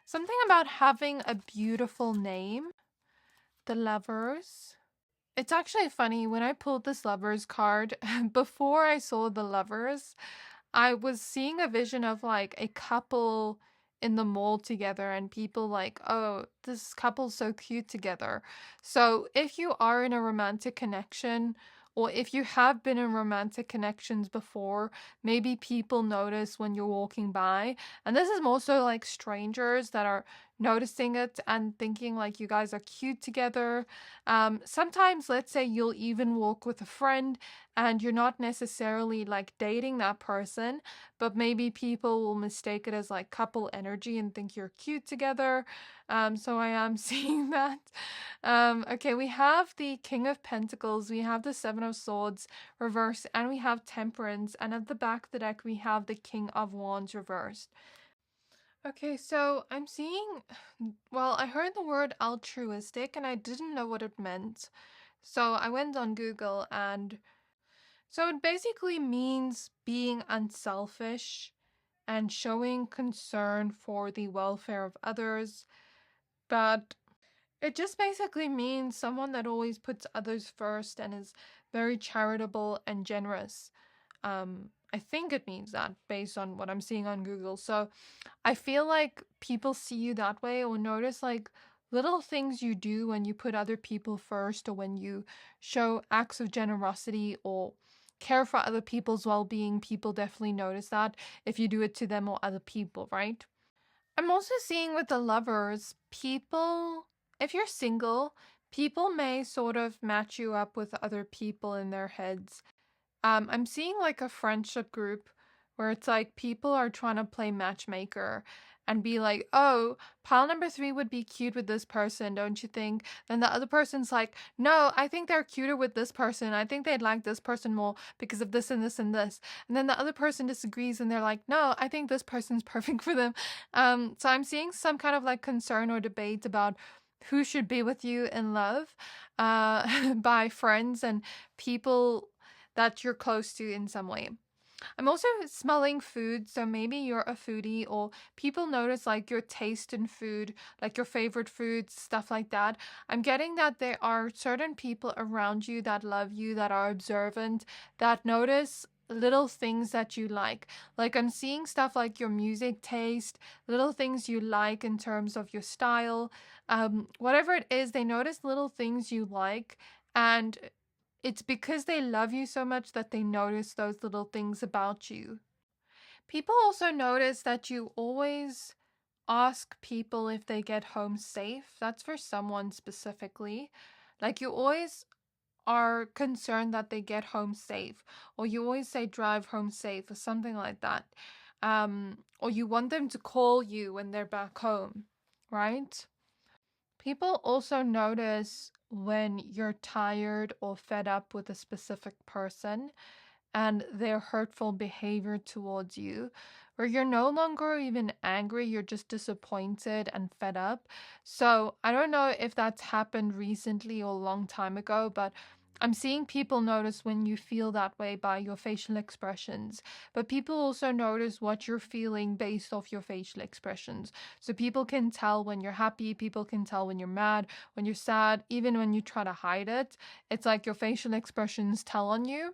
Something about having a beautiful name. The Lovers. It's actually funny, when I pulled this Lovers card, before I saw the Lovers, I was seeing a vision of like a couple in the mall together, and people like, oh, this couple's so cute together. So if you are in a romantic connection, or if you have been in romantic connections before, maybe people notice when you're walking by. And this is more so like strangers that are noticing it and thinking like you guys are cute together. Sometimes, let's say you'll even walk with a friend and you're not necessarily like dating that person, but maybe people will mistake it as like couple energy and think you're cute together. So I am seeing that. Okay, we have the King of Pentacles, we have the Seven of Swords reversed, and we have Temperance, and at the back of the deck we have the King of Wands reversed. Okay, so I'm seeing, well, I heard the word altruistic and I didn't know what it meant. So I went on Google, and so it basically means being unselfish and showing concern for the welfare of others. But it just basically means someone that always puts others first and is very charitable and generous. I think it means that based on what I'm seeing on Google. So I feel like people see you that way, or notice like little things you do when you put other people first, or when you show acts of generosity or care for other people's well-being. People definitely notice that if you do it to them or other people, right? I'm also seeing with the Lovers, people, if you're single, people may sort of match you up with other people in their heads. I'm seeing like a friendship group where it's like people are trying to play matchmaker and be like, oh, pile number 3 would be cute with this person, don't you think? Then the other person's like, no, I think they're cuter with this person. I think they'd like this person more because of this and this and this. And then the other person disagrees and they're like, no, I think this person's perfect for them. So I'm seeing some kind of like concern or debate about who should be with you in love by friends and people that you're close to in some way. I'm also smelling food, so maybe you're a foodie, or people notice like your taste in food, like your favorite foods, stuff like that. I'm getting that there are certain people around you that love you, that are observant, that notice little things that you like. Like I'm seeing stuff like your music taste, little things you like in terms of your style, whatever it is, they notice little things you like, and it's because they love you so much that they notice those little things about you. People also notice that you always ask people if they get home safe. That's for someone specifically. Like you always are concerned that they get home safe, or you always say drive home safe or something like that. Or you want them to call you when they're back home, right? People also notice when you're tired or fed up with a specific person and their hurtful behavior towards you, where you're no longer even angry, you're just disappointed and fed up. So I don't know if that's happened recently or a long time ago, but I'm seeing people notice when you feel that way by your facial expressions, but people also notice what you're feeling based off your facial expressions. So people can tell when you're happy, people can tell when you're mad, when you're sad, even when you try to hide it. It's like your facial expressions tell on you.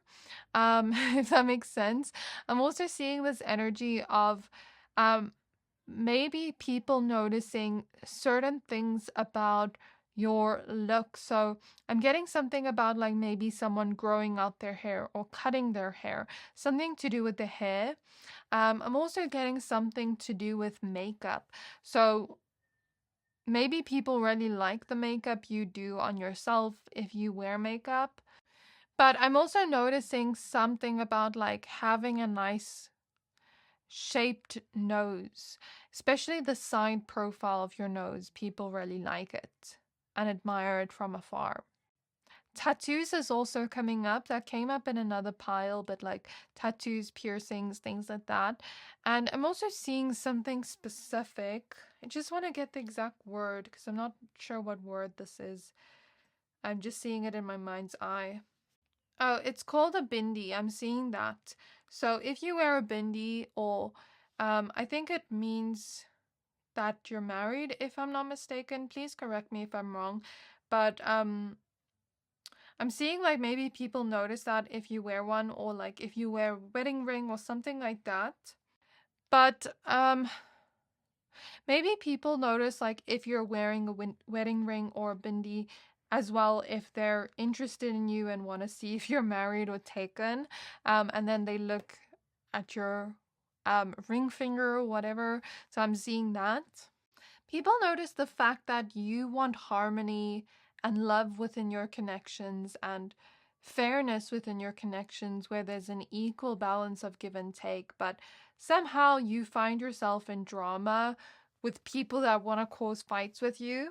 If that makes sense. I'm also seeing this energy of maybe people noticing certain things about your look. So I'm getting something about like maybe someone growing out their hair or cutting their hair, something to do with the hair. I'm also getting something to do with makeup. So maybe people really like the makeup you do on yourself if you wear makeup. But I'm also noticing something about like having a nice shaped nose, especially the side profile of your nose. People really like it and admire it from afar. Tattoos is also coming up. That came up in another pile, but like tattoos, piercings, things like that. And I'm also seeing something specific. I just want to get the exact word because I'm not sure what word this is. I'm just seeing it in my mind's eye. Oh, it's called a bindi. I'm seeing that. So if you wear a bindi, or I think it means that you're married, if I'm not mistaken. Please correct me if I'm wrong. But I'm seeing like maybe people notice that if you wear one, or like if you wear a wedding ring or something like that. But maybe people notice like if you're wearing a wedding ring or a bindi as well, if they're interested in you and want to see if you're married or taken. And then they look at your ring finger or whatever. So I'm seeing that. People notice the fact that you want harmony and love within your connections and fairness within your connections, where there's an equal balance of give and take, but somehow you find yourself in drama with people that want to cause fights with you.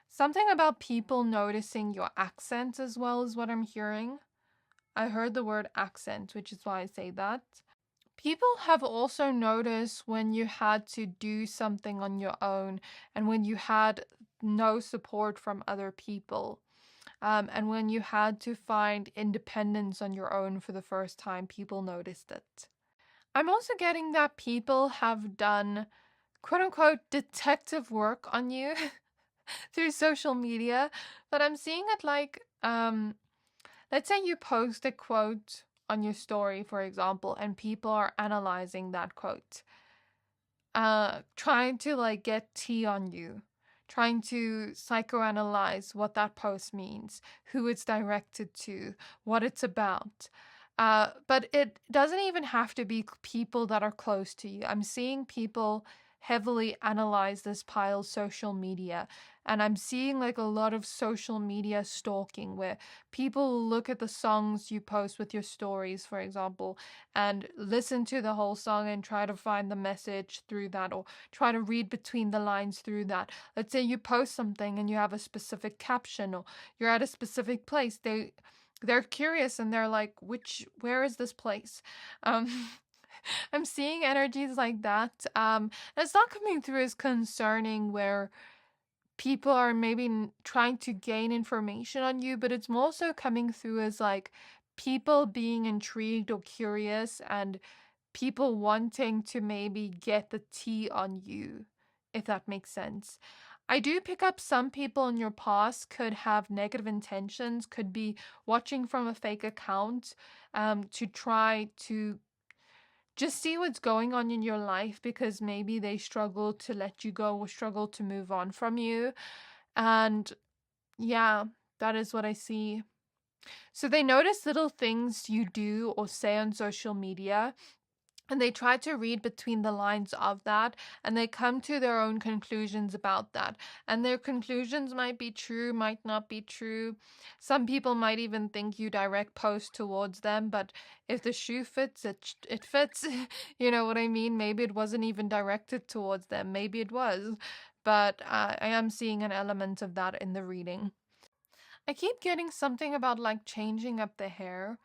Something about people noticing your accent as well is what I'm hearing. I heard the word accent, which is why I say that. People have also noticed when you had to do something on your own and when you had no support from other people. And when you had to find independence on your own for the first time, people noticed it. I'm also getting that people have done quote unquote detective work on you through social media, but I'm seeing it like, let's say you post a quote on your story, for example, and people are analyzing that quote, trying to like get tea on you, trying to psychoanalyze what that post means, who it's directed to, what it's about. But it doesn't even have to be people that are close to you. I'm seeing people heavily analyze this pile social media, and I'm seeing like a lot of social media stalking where people look at the songs you post with your stories, for example, and listen to the whole song and try to find the message through that, or try to read between the lines through that. Let's say you post something and you have a specific caption, or you're at a specific place. They're curious and they're like, where is this place? I'm seeing energies like that. It's not coming through as concerning where people are maybe trying to gain information on you, but it's more so coming through as like people being intrigued or curious and people wanting to maybe get the tea on you, if that makes sense. I do pick up some people in your past could have negative intentions, could be watching from a fake account to try to just see what's going on in your life, because maybe they struggle to let you go or struggle to move on from you. And yeah, that is what I see. So they notice little things you do or say on social media, and they try to read between the lines of that, and they come to their own conclusions about that. And their conclusions might be true, might not be true. Some people might even think you direct post towards them, but if the shoe fits, it fits. You know what I mean? Maybe it wasn't even directed towards them. Maybe it was. But I am seeing an element of that in the reading. I keep getting something about like changing up the hair.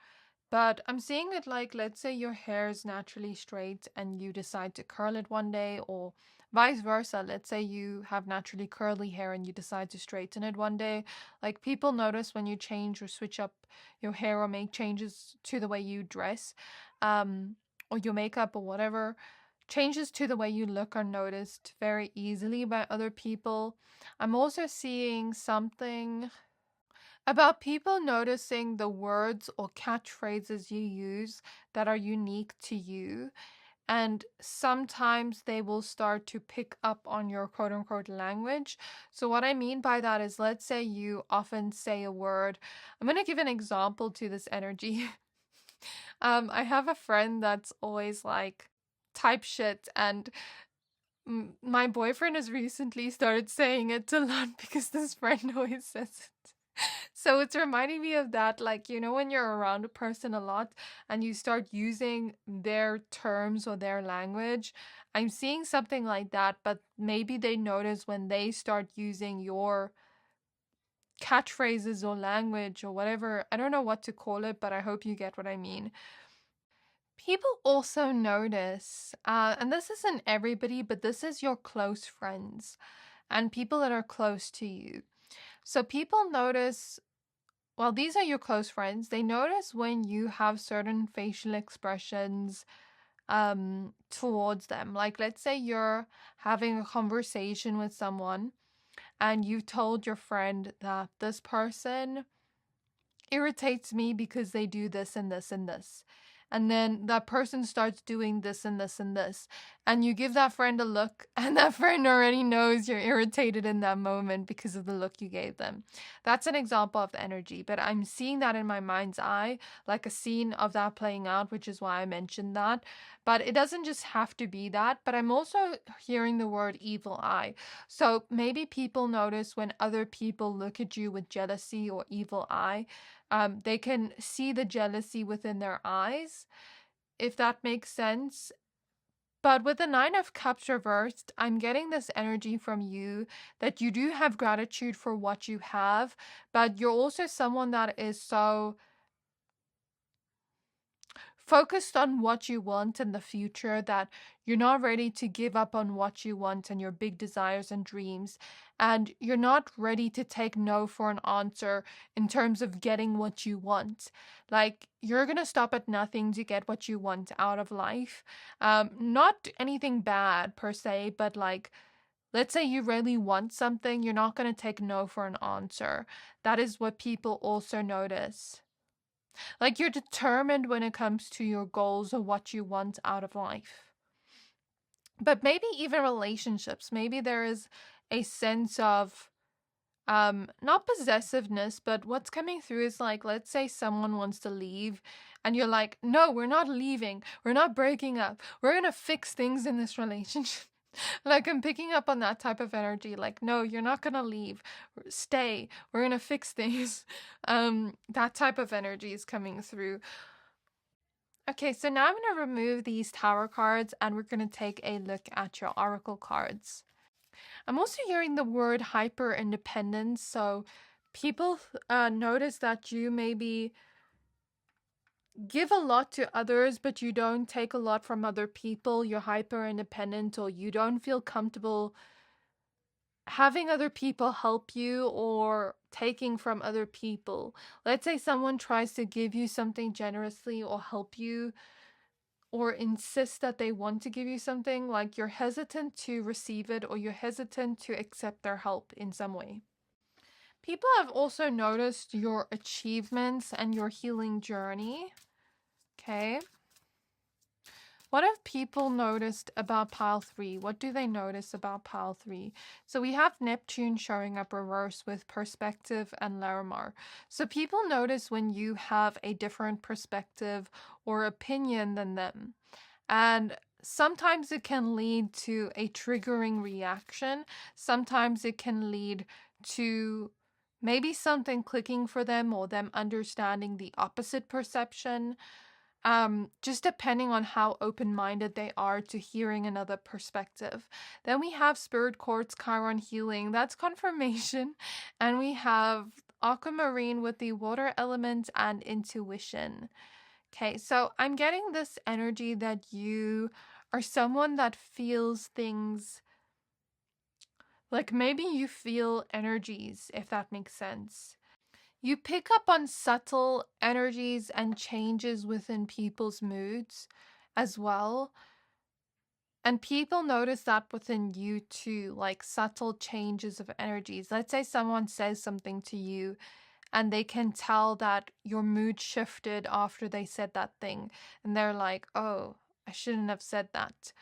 But I'm seeing it like, let's say your hair is naturally straight and you decide to curl it one day, or vice versa. Let's say you have naturally curly hair and you decide to straighten it one day. Like, people notice when you change or switch up your hair or make changes to the way you dress, or your makeup or whatever. Changes to the way you look are noticed very easily by other people. I'm also seeing something about people noticing the words or catchphrases you use that are unique to you. And sometimes they will start to pick up on your quote unquote language. So, what I mean by that is, let's say you often say a word. I'm going to give an example to this energy. I have a friend that's always like, type shit, and my boyfriend has recently started saying it a lot because this friend always says it. So it's reminding me of that, like, you know, when you're around a person a lot and you start using their terms or their language. I'm seeing something like that, but maybe they notice when they start using your catchphrases or language or whatever. I don't know what to call it, but I hope you get what I mean. People also notice, and this isn't everybody, but this is your close friends and people that are close to you. So people notice, well, these are your close friends. They notice when you have certain facial expressions towards them. Like, let's say you're having a conversation with someone and you told your friend that this person irritates me because they do this and this and this. And then that person starts doing this and this and this. And you give that friend a look, and that friend already knows you're irritated in that moment because of the look you gave them. That's an example of the energy, but I'm seeing that in my mind's eye, like a scene of that playing out, which is why I mentioned that. But it doesn't just have to be that, but I'm also hearing the word evil eye. So maybe people notice when other people look at you with jealousy or evil eye. They can see the jealousy within their eyes, if that makes sense. But with the Nine of Cups reversed, I'm getting this energy from you that you do have gratitude for what you have, but you're also someone that is so focused on what you want in the future that you're not ready to give up on what you want and your big desires and dreams. And you're not ready to take no for an answer in terms of getting what you want. Like, you're going to stop at nothing to get what you want out of life. Not anything bad per se, but like, let's say you really want something, you're not going to take no for an answer. That is what people also notice. Like, you're determined when it comes to your goals or what you want out of life. But maybe even relationships. Maybe there is a sense of not possessiveness, but what's coming through is like, let's say someone wants to leave and you're like, no, we're not leaving. We're not breaking up. We're going to fix things in this relationship. Like, I'm picking up on that type of energy. Like, no, you're not gonna leave. Stay. We're gonna fix things. That type of energy is coming through. Okay, so now I'm gonna remove these tarot cards and we're gonna take a look at your oracle cards. I'm also hearing the word hyper independence. So people notice that you maybe give a lot to others, but you don't take a lot from other people. You're hyper independent, or you don't feel comfortable having other people help you or taking from other people. Let's say someone tries to give you something generously or help you. or insist that they want to give you something, like you're hesitant to receive it or you're hesitant to accept their help in some way. People have also noticed your achievements and your healing journey. Okay. What have people noticed about pile 3? What do they notice about pile 3? So we have Neptune showing up reverse with perspective and Larimar. So people notice when you have a different perspective or opinion than them. And sometimes it can lead to a triggering reaction. Sometimes it can lead to maybe something clicking for them or them understanding the opposite perception. Just depending on how open-minded they are to hearing another perspective. Then we have Spirit Quartz Chiron healing. That's confirmation. And we have Aquamarine with the water element and intuition. Okay, so I'm getting this energy that you are someone that feels things, like maybe you feel energies, if that makes sense. You pick up on subtle energies and changes within people's moods as well. And people notice that within you too, like subtle changes of energies. Let's say someone says something to you and they can tell that your mood shifted after they said that thing. And they're like, oh, I shouldn't have said that.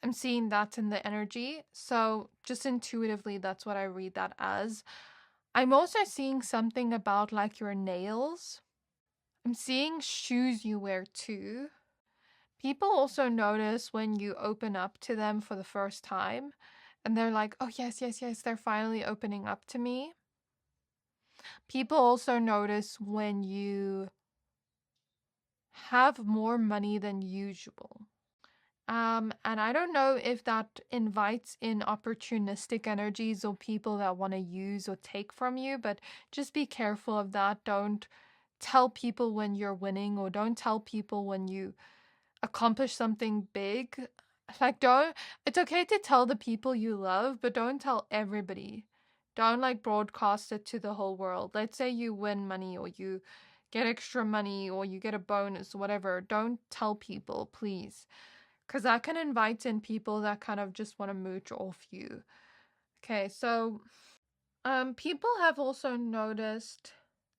I'm seeing that in the energy. So just intuitively, that's what I read that as. I'm also seeing something about like your nails. I'm seeing shoes you wear too. People also notice when you open up to them for the first time and they're like, oh, yes, yes, yes, they're finally opening up to me. People also notice when you have more money than usual. And I don't know if that invites in opportunistic energies or people that want to use or take from you, but just be careful of that. Don't tell people when you're winning, or don't tell people when you accomplish something big. Like, it's okay to tell the people you love, but don't tell everybody. Don't like broadcast it to the whole world. Let's say you win money or you get extra money or you get a bonus, whatever. Don't tell people, please. Because that can invite in people that kind of just want to mooch off you. Okay, so people have also noticed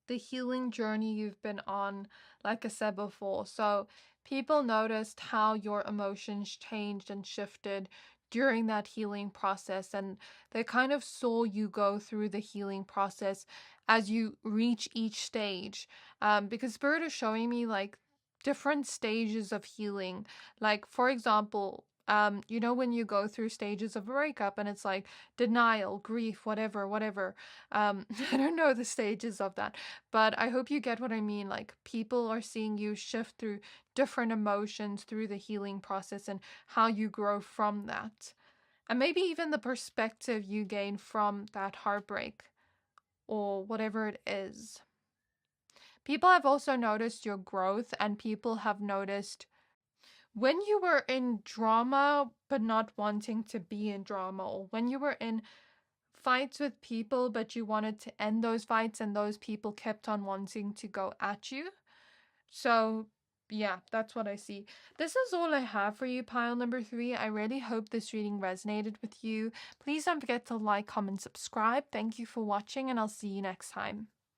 the healing journey you've been on, like I said before. So people noticed how your emotions changed and shifted during that healing process, and they kind of saw you go through the healing process as you reach each stage. Because Spirit is showing me like different stages of healing. Like, for example, you know, when you go through stages of breakup and it's like denial, grief, whatever. I don't know the stages of that, but I hope you get what I mean. Like, people are seeing you shift through different emotions through the healing process and how you grow from that. And maybe even the perspective you gain from that heartbreak or whatever it is. People have also noticed your growth, and people have noticed when you were in drama but not wanting to be in drama, or when you were in fights with people but you wanted to end those fights and those people kept on wanting to go at you. So yeah, that's what I see. This is all I have for you, pile number 3. I really hope this reading resonated with you. Please don't forget to like, comment, subscribe. Thank you for watching, and I'll see you next time.